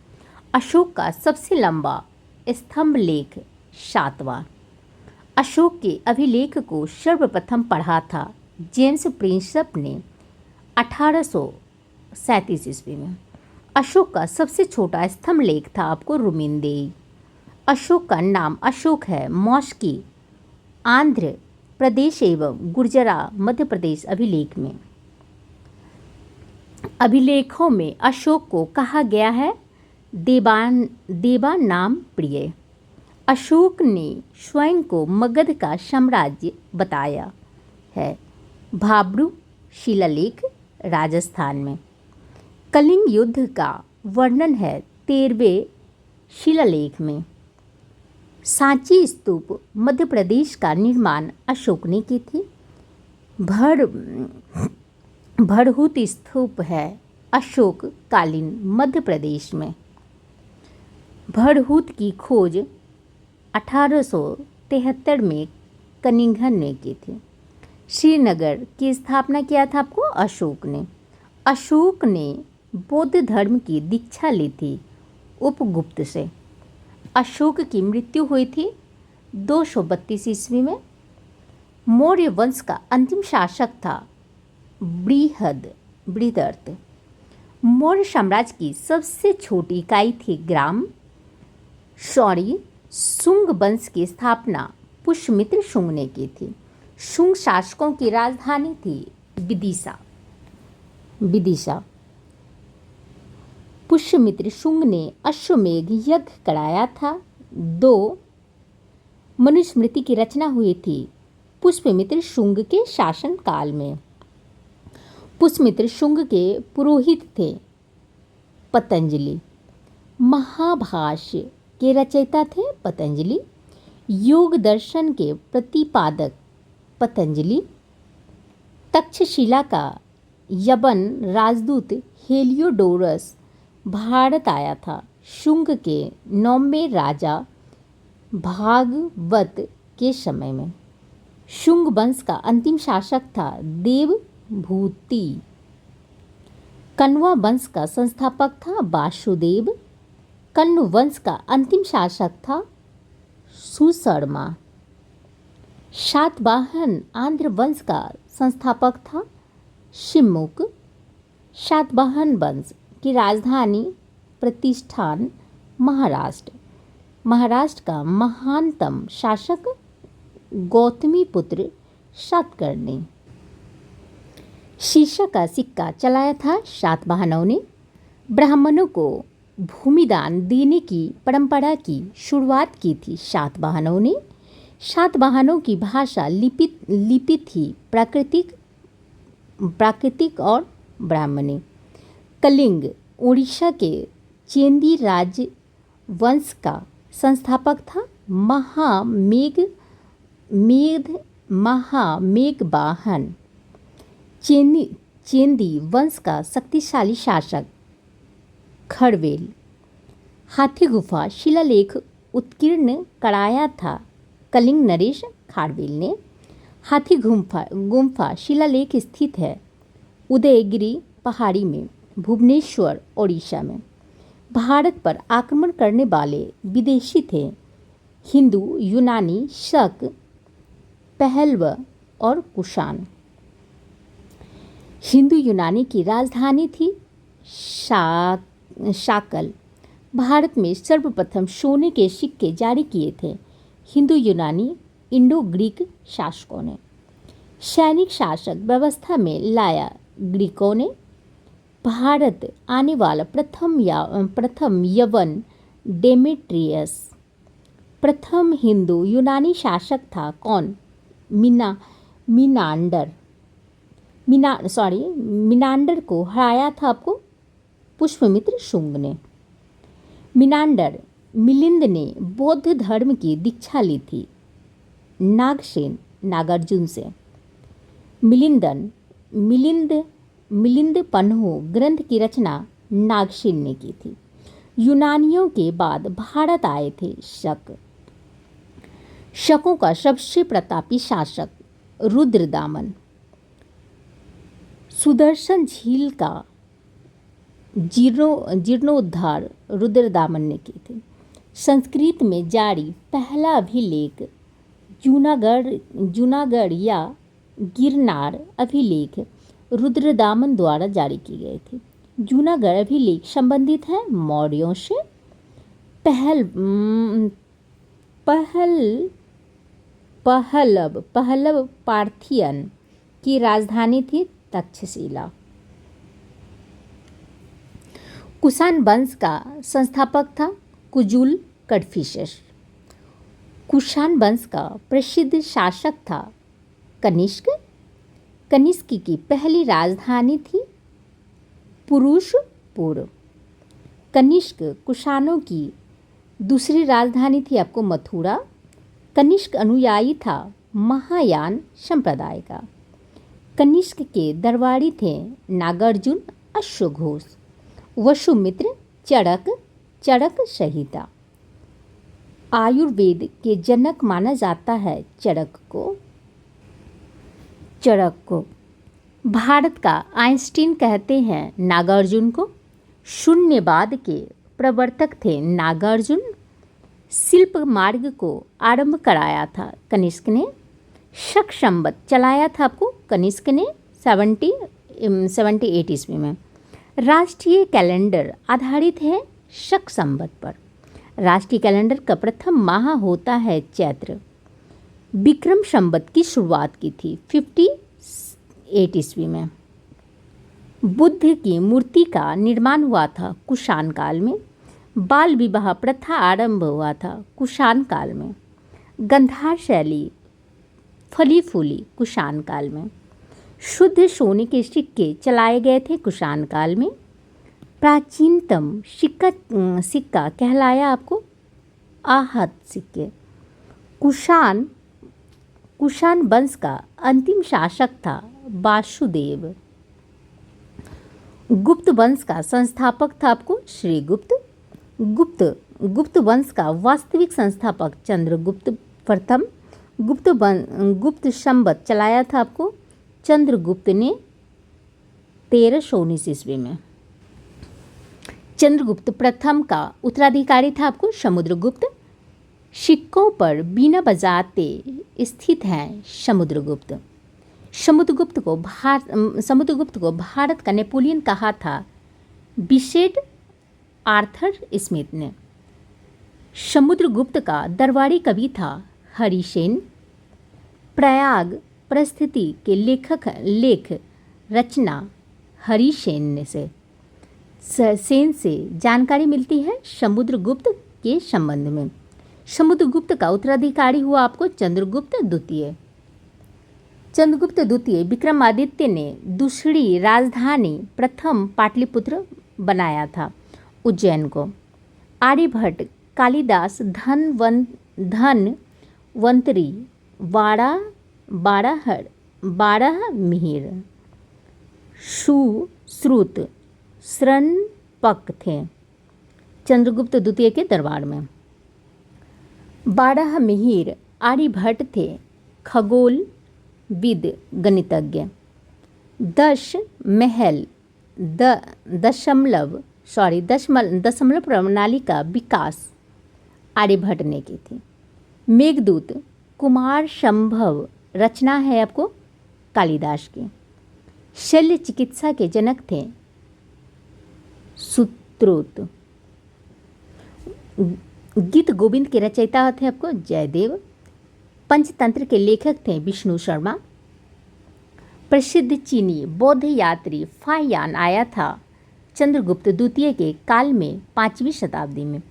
अशोक का सबसे लंबा स्तंभ लेख 7वां। अशोक के अभिलेख को सर्वप्रथम पढ़ा था जेम्स प्रिंसप ने 1837 ईस्वी में। अशोक का सबसे छोटा स्तंभ लेख था आपको रुमिनदेई। अशोक का नाम अशोक है मौस्की आंध्र प्रदेश एवं गुर्जरा मध्य प्रदेश अभिलेखों में अशोक को कहा गया है देवा नाम प्रिय। अशोक ने स्वयं को मगध का साम्राज्य बताया है। भाब्रू शिलालेख राजस्थान में। कलिंग युद्ध का वर्णन है 13वें शिलालेख में। सांची स्तूप मध्य प्रदेश का निर्माण अशोक ने की थी। भरहुत स्तूप है अशोक कालीन मध्य प्रदेश में। भरहुत की खोज 1873 में कनिंघन ने की थी। श्रीनगर की स्थापना किया था आपको अशोक ने। अशोक ने बौद्ध धर्म की दीक्षा ली थी उपगुप्त से। अशोक की मृत्यु हुई थी 232 ईस्वी में। मौर्य वंश का अंतिम शासक था बृहद्रथ। मौर्य साम्राज्य की सबसे छोटी इकाई थी शुंग वंश की स्थापना पुष्यमित्र शुंग ने की थी। शुंग शासकों की राजधानी थी विदिशा। पुष्यमित्र शुंग ने अश्वमेध यज्ञ कराया था। 2 मनुस्मृति की रचना हुई थी पुष्यमित्र शुंग के शासन काल में। पुष्यमित्र शुंग के पुरोहित थे पतंजलि। महाभाष्य के रचयिता थे पतंजलि। योग दर्शन के प्रतिपादक पतंजलि। तक्षशिला का यवन राजदूत हेलियोडोरस भारत आया था। शुंग के 9वें राजा भागवत के समय में। शुंग वंश का अंतिम शासक था देवभूति। कण्व वंश का संस्थापक था वासुदेव। कण्व वंश का अंतिम शासक था सुशर्मा। सातवाहन आंध्र वंश का संस्थापक था शिमुक। सातवाहन वंश की राजधानी प्रतिष्ठान महाराष्ट्र। महाराष्ट्र का महानतम शासक गौतमीपुत्र सातकर्णी। शीशा का सिक्का चलाया था सातवाहनों ने। ब्राह्मणों को भूमिदान देने की परंपरा की शुरुआत की थी सातवाहनों ने। सातवाहनों की भाषा लिपि थी प्राकृतिक और ब्राह्मणी। कलिंग उड़ीसा के चेंदी राज्य वंश का संस्थापक था महामेघवाहन। चेंदी वंश का शक्तिशाली शासक खरवेल। हाथी गुफा शिलालेख उत्कीर्ण कराया था कलिंग नरेश खारवेल ने। हाथी गुम्फा शिलालेख स्थित है उदयगिरी पहाड़ी में, भुवनेश्वर ओडिशा में। भारत पर आक्रमण करने वाले विदेशी थे हिंदू, यूनानी, शक, पहलव और कुषाण। हिंदू यूनानी की राजधानी थी शाकल। भारत में सर्वप्रथम सोने के सिक्के जारी किए थे हिंदू यूनानी इंडो ग्रीक शासकों ने। सैनिक शासक व्यवस्था में लाया ग्रीकों ने। भारत आने वाला प्रथम यवन डेमेट्रियस। प्रथम हिंदू यूनानी शासक था कौन? मिनांडर को हराया था आपको पुष्यमित्र शुंग ने। मिलिंद ने बौद्ध धर्म की दीक्षा ली थी नागसेन नागार्जुन से। मिलिंद पन्हो ग्रंथ की रचना नागसेन ने की थी। यूनानियों के बाद भारत आए थे शकों का सबसे प्रतापी शासक रुद्रदामन। सुदर्शन झील का जीर्णोद्धार रुद्रदामन ने की थी। संस्कृत में जारी पहला अभिलेख जूनागढ़ या गिरनार अभिलेख रुद्रदामन द्वारा जारी की गए थे। जूनागढ़ अभिलेख संबंधित है मौर्यों से। पहलव पार्थियन की राजधानी थी तक्षशिला। कुषाण वंश का संस्थापक था कुजुल कडफिसेस। कुषाण वंश का प्रसिद्ध शासक था कनिष्क। कनिष्क की पहली राजधानी थी पुरुषपुर। कनिष्क कुषाणों की दूसरी राजधानी थी आपको मथुरा। कनिष्क अनुयायी था महायान संप्रदाय का। कनिष्क के दरबारी थे नागार्जुन, अश्वघोष, वसुमित्र, चरक संहिता। आयुर्वेद के जनक माना जाता है चरक को। भारत का आइंस्टीन कहते हैं नागार्जुन को। शून्यवाद के प्रवर्तक थे नागार्जुन। शिल्प मार्ग को आरंभ कराया था कनिष्क ने। शक संवत चलाया था आपको कनिष्क ने 78 ईस्वी में। राष्ट्रीय कैलेंडर आधारित है शक संवत पर। राष्ट्रीय कैलेंडर का प्रथम माह होता है चैत्र। विक्रम संवत की शुरुआत की थी 58 ईस्वी में। बुद्ध की मूर्ति का निर्माण हुआ था कुषाण काल में। बाल विवाह प्रथा आरंभ हुआ था कुषाण काल में। गंधार शैली फली फूली कुषाण काल में। शुद्ध सोने के सिक्के चलाए गए थे कुषाण काल में। प्राचीनतम सिक्का कहलाया आपको आहत सिक्के। कुषाण वंश का अंतिम शासक था वासुदेव। गुप्त वंश का संस्थापक था आपको श्रीगुप्त। गुप्त वंश का वास्तविक संस्थापक चंद्रगुप्त प्रथम। गुप्त संवत चलाया था आपको चंद्रगुप्त ने 1319 ईस्वी में। चंद्रगुप्त प्रथम का उत्तराधिकारी था आपको समुद्रगुप्त। सिक्कों पर बिना बजाते स्थित हैं समुद्रगुप्त। समुद्रगुप्त को भारत का नेपोलियन कहा था बिशेड आर्थर स्मिथ ने। समुद्रगुप्त का दरबारी कवि था हरिसेन। प्रयाग परिस्थिति के लेख रचना हरिसेन सेन से जानकारी मिलती है समुद्रगुप्त के संबंध में। समुद्रगुप्त का उत्तराधिकारी हुआ आपको चंद्रगुप्त द्वितीय। चंद्रगुप्त द्वितीय विक्रमादित्य ने दूसरी राजधानी प्रथम पाटलिपुत्र बनाया था उज्जैन को। आर्यभट्ट कालिदास धनवंतरी बारह मिहिर सुश्रुत शरणपक थे चंद्रगुप्त द्वितीय के दरबार में। 12 मिहिर आर्यभट्ट थे खगोल विद गणितज्ञ। 10 महल दशमलव प्रणाली का विकास आर्यभट्ट ने की थी। मेघदूत कुमार संभव रचना है आपको कालिदास की। शल्य चिकित्सा के जनक थे सुश्रुत। गीत गोविंद के रचयिता थे आपको जयदेव। पंचतंत्र के लेखक थे विष्णु शर्मा। प्रसिद्ध चीनी बौद्ध यात्री फाहियान आया था चंद्रगुप्त द्वितीय के काल में 5वीं शताब्दी में।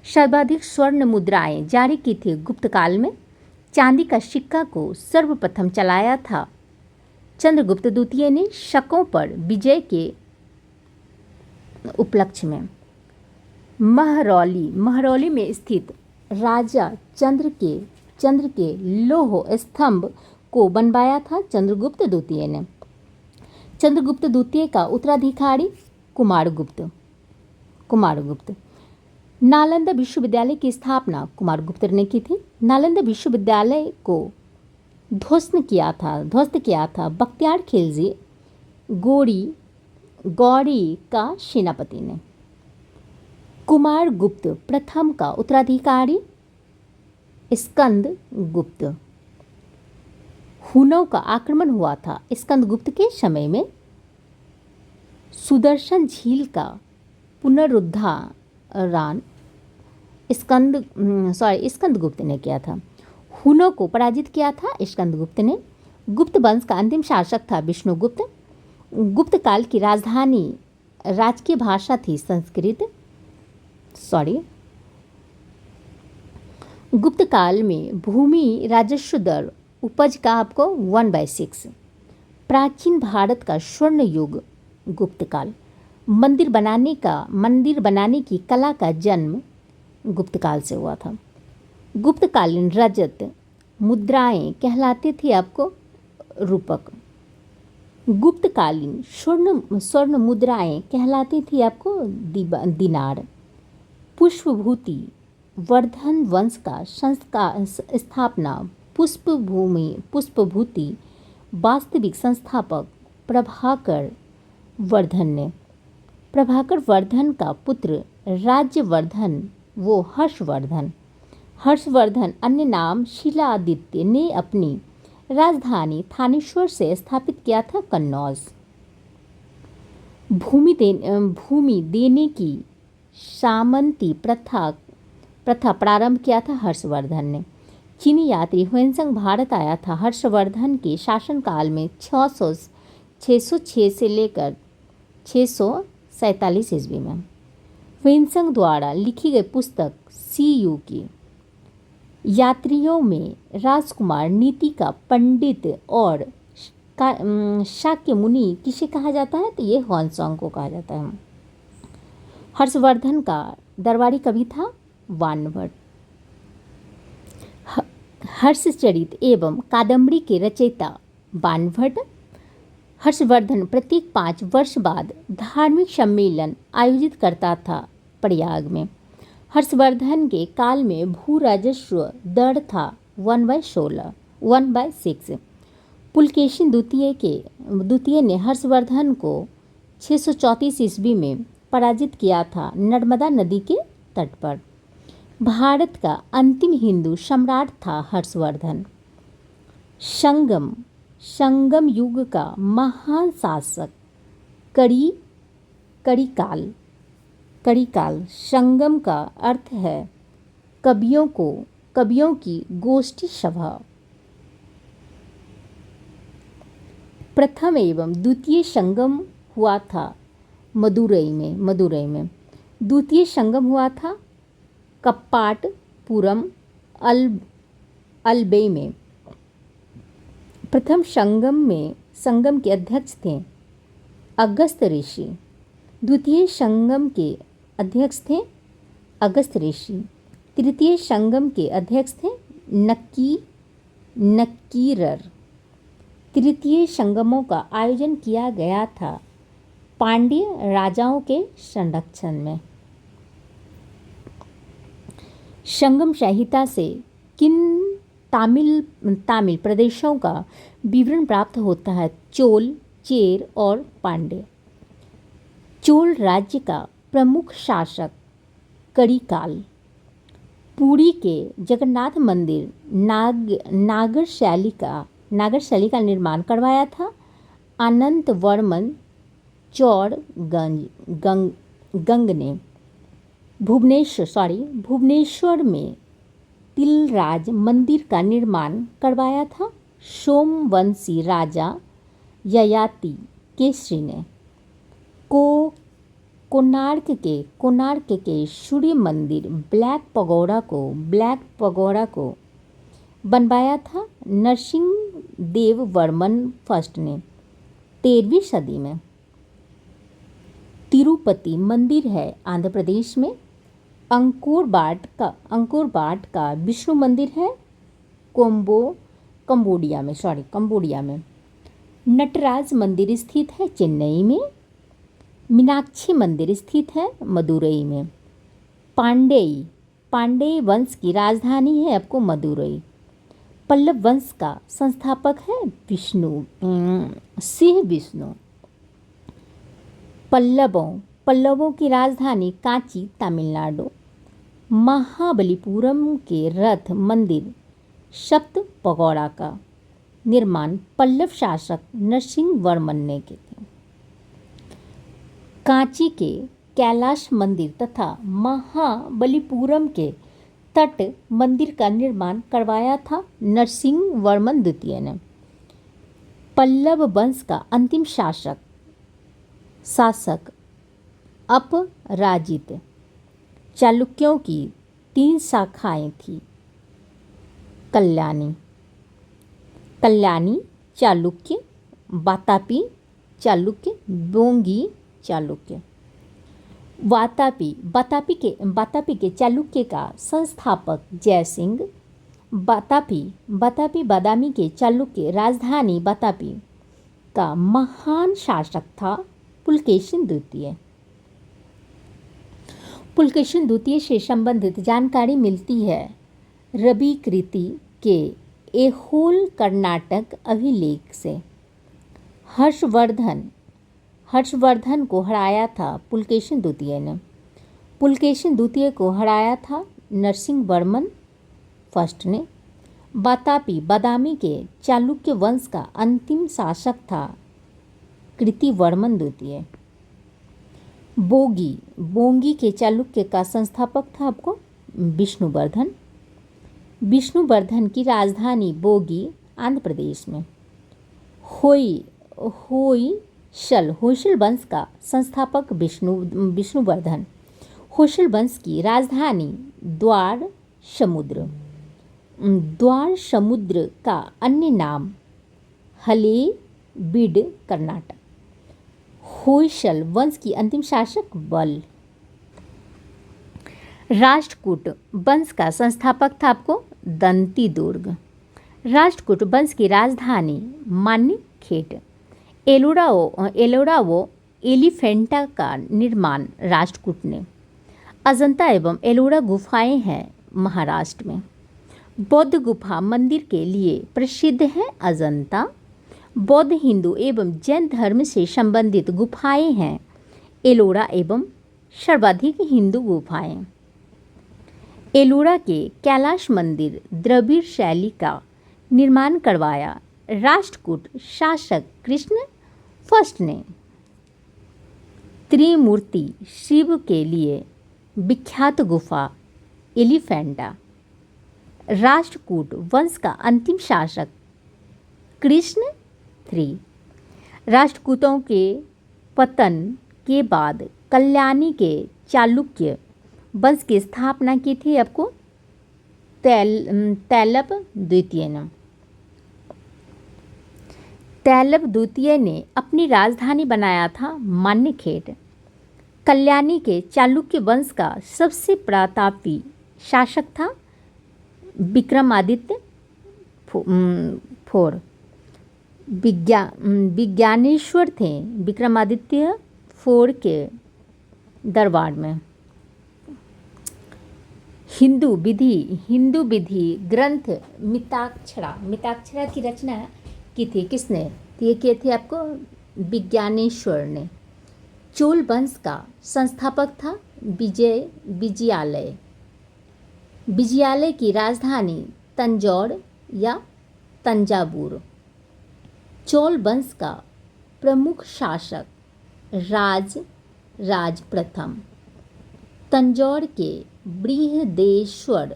सर्वाधिक स्वर्ण मुद्राएं जारी की थी गुप्त काल में। चांदी का सिक्का को सर्वप्रथम चलाया था चंद्रगुप्त द्वितीय ने शकों पर विजय के उपलक्ष्य में। महरौली में स्थित राजा चंद्र के लौह स्तंभ को बनवाया था चंद्रगुप्त द्वितीय ने। चंद्रगुप्त द्वितीय का उत्तराधिकारी कुमारगुप्त। नालंदा विश्वविद्यालय की स्थापना कुमारगुप्त ने की थी। नालंदा विश्वविद्यालय को ध्वस्त किया था बख्तियार खिलजी गौरी का सेनापति ने। कुमारगुप्त प्रथम का उत्तराधिकारी स्कंदगुप्त। हुनों का आक्रमण हुआ था स्कंदगुप्त के समय में। सुदर्शन झील का पुनरुद्धारण स्कंदगुप्त ने किया था। हुनों को पराजित किया था स्कंदगुप्त ने। गुप्त वंश का अंतिम शासक था विष्णुगुप्त। गुप्त काल की राजधानी राजकीय भाषा थी संस्कृत। गुप्त काल में भूमि राजस्व दर उपज का आपको 1/6। प्राचीन भारत का स्वर्ण युग गुप्त काल। मंदिर बनाने की कला का जन्म गुप्त काल से हुआ था। गुप्तकालीन रजत मुद्राएं कहलाती थी आपको रूपक। गुप्तकालीन स्वर्ण मुद्राएं कहलाती थी आपको दिनार। पुष्पभूति वर्धन वंश का स्थापना पुष्पभूति वास्तविक संस्थापक प्रभाकर वर्धन का पुत्र राज्यवर्धन वो हर्षवर्धन हर्षवर्धन अन्य नाम शिलादित्य ने अपनी राजधानी थानेश्वर से स्थापित किया था कन्नौज। भूमि देने की सामंती प्रथा प्रारंभ किया था हर्षवर्धन ने। चीनी यात्री ह्वेनसांग भारत आया था हर्षवर्धन के शासनकाल में 606 से लेकर 647 ईस्वी में। ह्वेनसांग द्वारा लिखी गई पुस्तक सीयू की यात्रियों में राजकुमार, नीति का पंडित और शाक्य मुनि किसे कहा जाता है, तो ये ह्वेनसांग को कहा जाता है। हर्षवर्धन का दरबारी कवि था वानभट्ट। हर्षचरित एवं कादम्बरी के रचयिता वानभट्ट। हर्षवर्धन प्रत्येक 5 वर्ष बाद धार्मिक सम्मेलन आयोजित करता था प्रयाग में। हर्षवर्धन के काल में भू राजस्व दर था 1/6। पुलकेशिन द्वितीय ने हर्षवर्धन को 634 ईस्वी में पराजित किया था नर्मदा नदी के तट पर। भारत का अंतिम हिंदू सम्राट था हर्षवर्धन। संगम युग का महान शासक कड़ीकाल। संगम का अर्थ है कवियों की गोष्ठी सभा। प्रथम एवं द्वितीय संगम हुआ था मदुरई में। द्वितीय संगम हुआ था कप्पाटपुरम अल्बे में। प्रथम संगम के अध्यक्ष थे अगस्त ऋषि। द्वितीय संगम के अध्यक्ष थे अगस्त ऋषि। तृतीय संगम के अध्यक्ष थे नक्कीरर। तृतीय संगमों का आयोजन किया गया था पांड्य राजाओं के संरक्षण में। संगम संहिता से किन तामिल प्रदेशों का विवरण प्राप्त होता है? चोल, चेर और पांड्य। चोल राज्य का प्रमुख शासक कड़ीकाल। पुरी के जगन्नाथ मंदिर नागर शैली का निर्माण करवाया था अनंत वर्मन गंग ने। भुवनेश्वर में तिलराज मंदिर का निर्माण करवाया था सोमवंशी राजा ययाति केसरी ने। कोणार्क के सूर्य मंदिर ब्लैक पगोड़ा को बनवाया था नरसिंह देव वर्मन फर्स्ट ने 13वीं सदी में। तिरुपति मंदिर है आंध्र प्रदेश में। अंकोर बाट का विष्णु मंदिर है कंबोडिया में। नटराज मंदिर स्थित है चेन्नई में। मीनाक्षी मंदिर स्थित है मदुरई में। पांडेय वंश की राजधानी है आपको मदुरई। पल्लव वंश का संस्थापक है विष्णु। पल्लवों की राजधानी कांची तमिलनाडु। महाबलीपुरम के रथ मंदिर सप्त पगोड़ा का निर्माण पल्लव शासक नरसिंह वर्मन ने किया था। कांची के कैलाश मंदिर तथा महाबलीपुरम के तट मंदिर का निर्माण करवाया था नरसिंह वर्मन द्वितीय ने। पल्लव वंश का अंतिम शासक अपराजित। चालुक्यों की 3 शाखाएं थी कल्याणी चालुक्य, वातापी चालुक्य, बोंगी चालुक्य। वातापी के चालुक्य का संस्थापक जयसिंह। वातापी बादामी के चालुक्य राजधानी वातापी का महान शासक था पुलकेशिन द्वितीय। पुलकेशिन द्वितीय से संबंधित जानकारी मिलती है रवि कृति के ऐहोल कर्नाटक अभिलेख से। हर्षवर्धन को हराया था पुलकेशिन द्वितीय ने। पुलकेशिन द्वितीय को हराया था नरसिंह वर्मन फर्स्ट ने। वातापी बादामी के चालुक्य वंश का अंतिम शासक था कृतिवर्मन द्वितीय। बोंगी के चालुक्य का संस्थापक था आपको विष्णुवर्धन। विष्णुवर्धन की राजधानी बोगी आंध्र प्रदेश में। होयसल वंश का संस्थापक विष्णुवर्धन। होयसल वंश की राजधानी द्वार समुद्र का अन्य नाम हलेबीड कर्नाटक। होयसल वंश की अंतिम शासक बल। राष्ट्रकूट वंश का संस्थापक था आपको दंती दुर्ग। राष्ट्रकूट वंश की राजधानी मानिकखेट। एलोरा व एलिफेंटा का निर्माण राष्ट्रकूट ने। अजंता एवं एलोरा गुफाएं हैं महाराष्ट्र में। बौद्ध गुफा मंदिर के लिए प्रसिद्ध है अजंता। बौद्ध, हिंदू एवं जैन धर्म से संबंधित गुफाएं हैं एलोरा एवं सर्वाधिक हिंदू गुफाएं। एलोरा के कैलाश मंदिर द्रविड़ शैली का निर्माण करवाया राष्ट्रकूट शासक कृष्ण फर्स्ट ने। त्रिमूर्ति शिव के लिए विख्यात गुफा एलिफेंटा। राष्ट्रकूट वंश का अंतिम शासक कृष्ण III। राष्ट्रकूटों के पतन के बाद कल्याणी के चालुक्य वंश की स्थापना की थी आपको तैलप द्वितीय ने। तैलप द्वितीय ने अपनी राजधानी बनाया था मान्यखेट। कल्याणी के चालुक्य वंश का सबसे प्रतापी शासक था विक्रमादित्य IV। विज्ञानेश्वर थे विक्रमादित्य IV के दरबार में। हिंदू विधि ग्रंथ मिताक्षरा की रचना की थी किसने? ये किए थे आपको विज्ञानेश्वर ने। चोल वंश का संस्थापक था विजयालय की राजधानी तंजौर या तंजावुर। चोल वंश का प्रमुख शासक राज प्रथम। तंजौर के बृहदेश्वर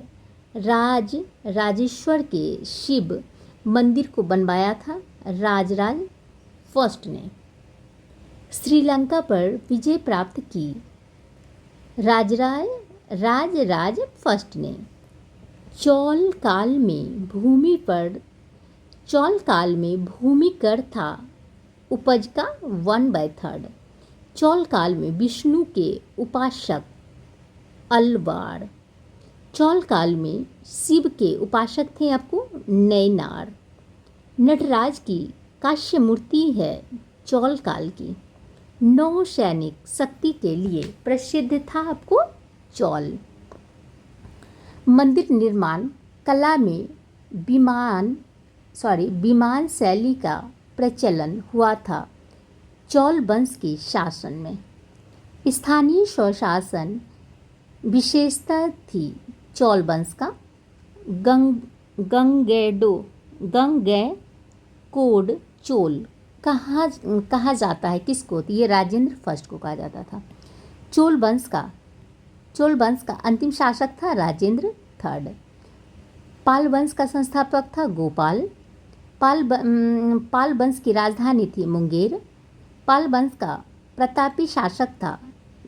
राजेश्वर के शिव मंदिर को बनवाया था राजराज फर्स्ट ने। श्रीलंका पर विजय प्राप्त की राजराज फर्स्ट ने। चौल काल में भूमि कर था उपज का 1/3। चौल काल में विष्णु के उपासक अलवार। चौल काल में शिव के उपासक थे आपको नैनार। नटराज की कांस्य मूर्ति है चौल काल की। नौ सैनिक शक्ति के लिए प्रसिद्ध था आपको चौल। मंदिर निर्माण कला में विमान शैली का प्रचलन हुआ था चौल वंश के शासन में। स्थानीय स्वशासन विशेषता थी चौल वंश का। गंगैकोंड चोल कहा जाता है किसको? तो ये राजेंद्र फर्स्ट को कहा जाता था। चोल वंश का अंतिम शासक था राजेंद्र III। पाल वंश का संस्थापक था गोपाल। पाल वंश की राजधानी थी मुंगेर। पाल वंश का प्रतापी शासक था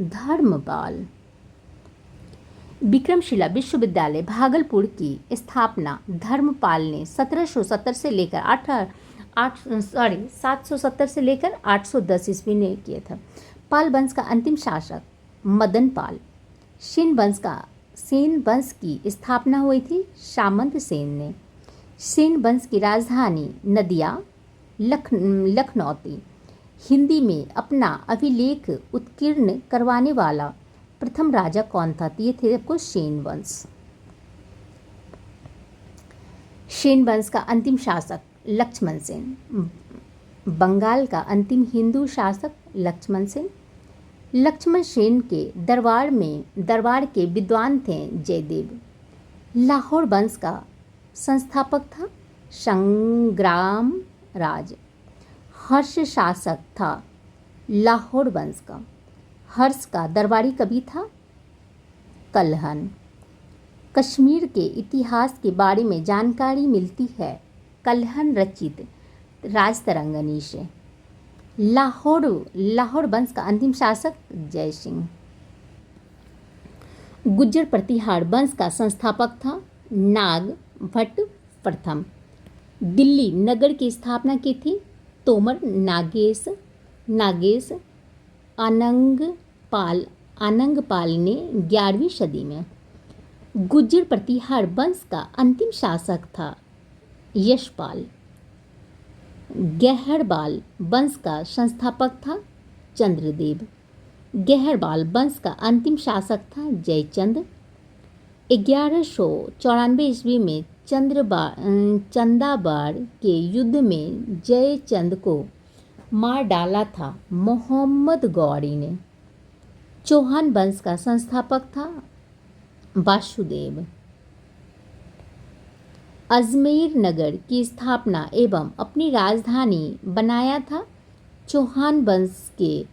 धर्मपाल। विक्रमशिला विश्वविद्यालय भागलपुर की स्थापना धर्मपाल ने 770 से लेकर 810 ईस्वी में किया था। पाल वंश का अंतिम शासक मदन पाल। सेन वंश की स्थापना हुई थी सामंत सेन ने। सेन वंश की राजधानी नदिया लखनौती। हिंदी में अपना अभिलेख उत्कीर्ण करवाने वाला प्रथम राजा कौन था? ये थे आपको सेन वंश। सेन वंश का अंतिम शासक लक्ष्मण सेन। बंगाल का अंतिम हिंदू शासक लक्ष्मण सेन। लक्ष्मण सेन के दरबार के विद्वान थे जयदेव। लाहौर वंश का संस्थापक था संग्राम राज। हर्ष शासक था लाहौर वंश का। हर्ष का दरबारी कवि था कल्हण। कश्मीर के इतिहास के बारे में जानकारी मिलती है कल्हण रचित राजतरंगिणी से। लाहौर वंश का अंतिम शासक जय सिंह। गुज्जर प्रतिहार वंश का संस्थापक था नाग भट्ट प्रथम। दिल्ली नगर की स्थापना की थी तोमर नागेश आनंगपाल ने 11वीं सदी में। गुज्जर प्रतिहार वंश का अंतिम शासक था यशपाल। गहरवाल वंश का संस्थापक था चंद्रदेव। गहरवाल वंश का अंतिम शासक था जयचंद। 1194 ईस्वी में चंदाबाड़ के युद्ध में जयचंद को मार डाला था मोहम्मद गौरी ने। चौहान वंश का संस्थापक था वासुदेव। अजमेर नगर की स्थापना एवं अपनी राजधानी बनाया था चौहान वंश के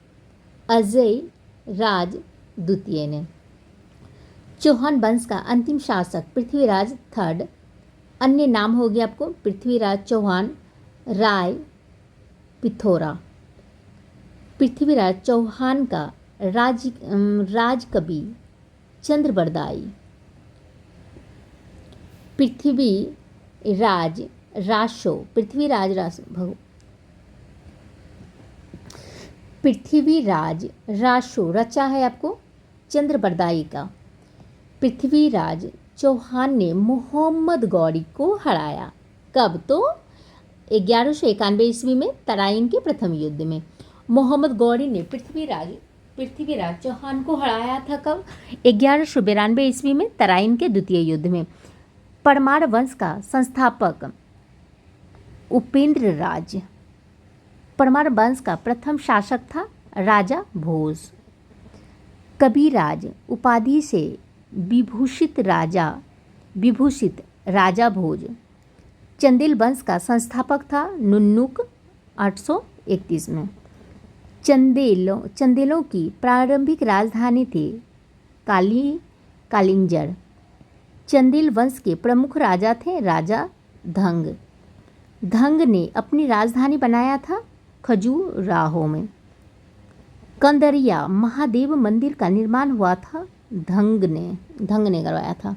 अजय राज द्वितीय ने। चौहान वंश का अंतिम शासक पृथ्वीराज थर्ड। अन्य नाम हो गया आपको पृथ्वीराज चौहान, राय पिथौरा। पृथ्वीराज चौहान का राजकवि चंद्रबरदाई। पृथ्वीराज रासो रचा है आपको चंद्रबरदाई का। पृथ्वीराज चौहान ने मोहम्मद गौरी को हराया। कब? तो 1191 ईस्वी में तराइन के प्रथम युद्ध में मोहम्मद गौरी ने पृथ्वीराज चौहान को हराया था। कब? 1192 ईस्वी में तराइन के द्वितीय युद्ध में। परमार वंश का संस्थापक उपेंद्र राज। परमार वंश का प्रथम शासक था राजा भोज। कविराज उपाधि से विभूषित राजा भोज। चंदेल वंश का संस्थापक था नुन्नुक 831 में। चंदेलों की प्रारंभिक राजधानी थी कालिंजर। चंदेल वंश के प्रमुख राजा थे राजा धंग ने अपनी राजधानी बनाया था खजुराहो में। कंदरिया महादेव मंदिर का निर्माण हुआ था धंग ने करवाया था।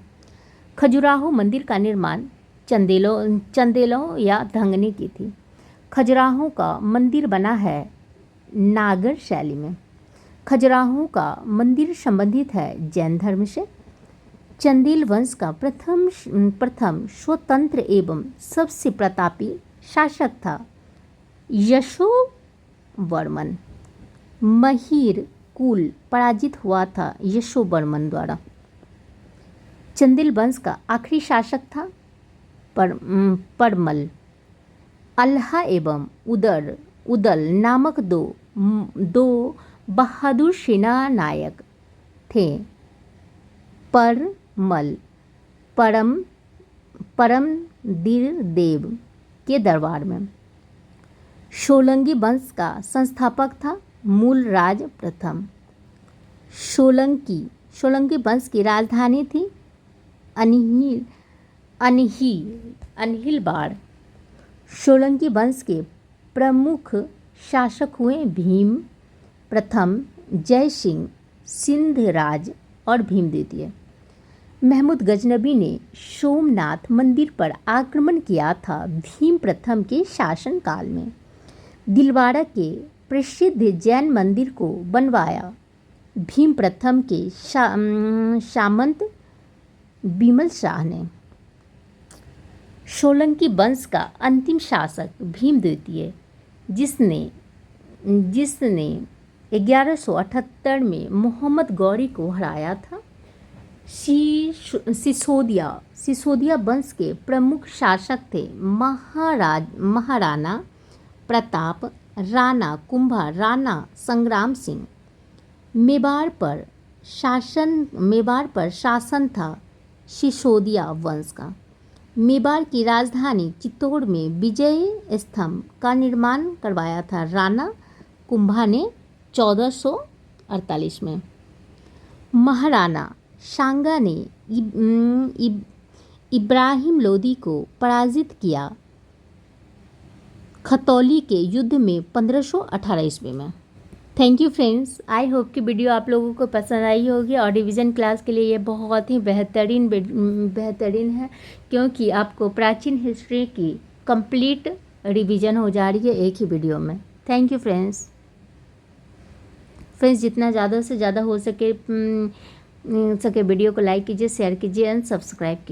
खजुराहो मंदिर का निर्माण चंदेलों या धंग ने की थी। खजुराहो का मंदिर बना है नागर शैली में। खजुराहो का मंदिर संबंधित है जैन धर्म से। चंदेल वंश का प्रथम स्वतंत्र एवं सबसे प्रतापी शासक था यशोवर्मन। महिर कुल पराजित हुआ था यशोवर्मन द्वारा। चंदेल वंश का आखिरी शासक था परमल। अल्हा एवं उदल नामक दो बहादुर सेना नायक थे। परमदीर देव के दरबार में। सोलंकी वंश का संस्थापक था मूलराज प्रथम। सोलंकी वंश की राजधानी थी अनहिलबाड़। सोलंकी वंश के प्रमुख शासक हुए भीम प्रथम, जय सिंह, सिंधराज और भीम द्वितीय। महमूद गजनबी ने सोमनाथ मंदिर पर आक्रमण किया था भीम प्रथम के शासनकाल में। दिलवाड़ा के प्रसिद्ध जैन मंदिर को बनवाया भीम प्रथम के सामंत बिमल शाह ने। सोलंकी वंश का अंतिम शासक भीम द्वितीय, जिसने 1178 में मोहम्मद गौरी को हराया था। सिसोदिया वंश के प्रमुख शासक थे महाराणा प्रताप, राणा कुंभा, राणा संग्राम सिंह। मेवाड़ पर शासन था सिसोदिया वंश का। मेवाड़ की राजधानी चित्तौड़ में विजय स्तंभ का निर्माण करवाया था राणा कुंभा ने 1448 में। महाराणा सांगा ने इब्राहिम लोदी को पराजित किया खतौली के युद्ध में 1518 ईस्वी में। Thank you friends, I hope कि वीडियो आप लोगों को पसंद आई होगी और रिवीजन क्लास के लिए ये बहुत ही बेहतरीन है, क्योंकि आपको प्राचीन हिस्ट्री की कंप्लीट रिवीजन हो जा रही है एक ही वीडियो में। थैंक यू फ्रेंड्स, जितना ज़्यादा से ज़्यादा हो सके वीडियो को लाइक कीजिए, शेयर कीजिए एंड सब्सक्राइब कीजिए।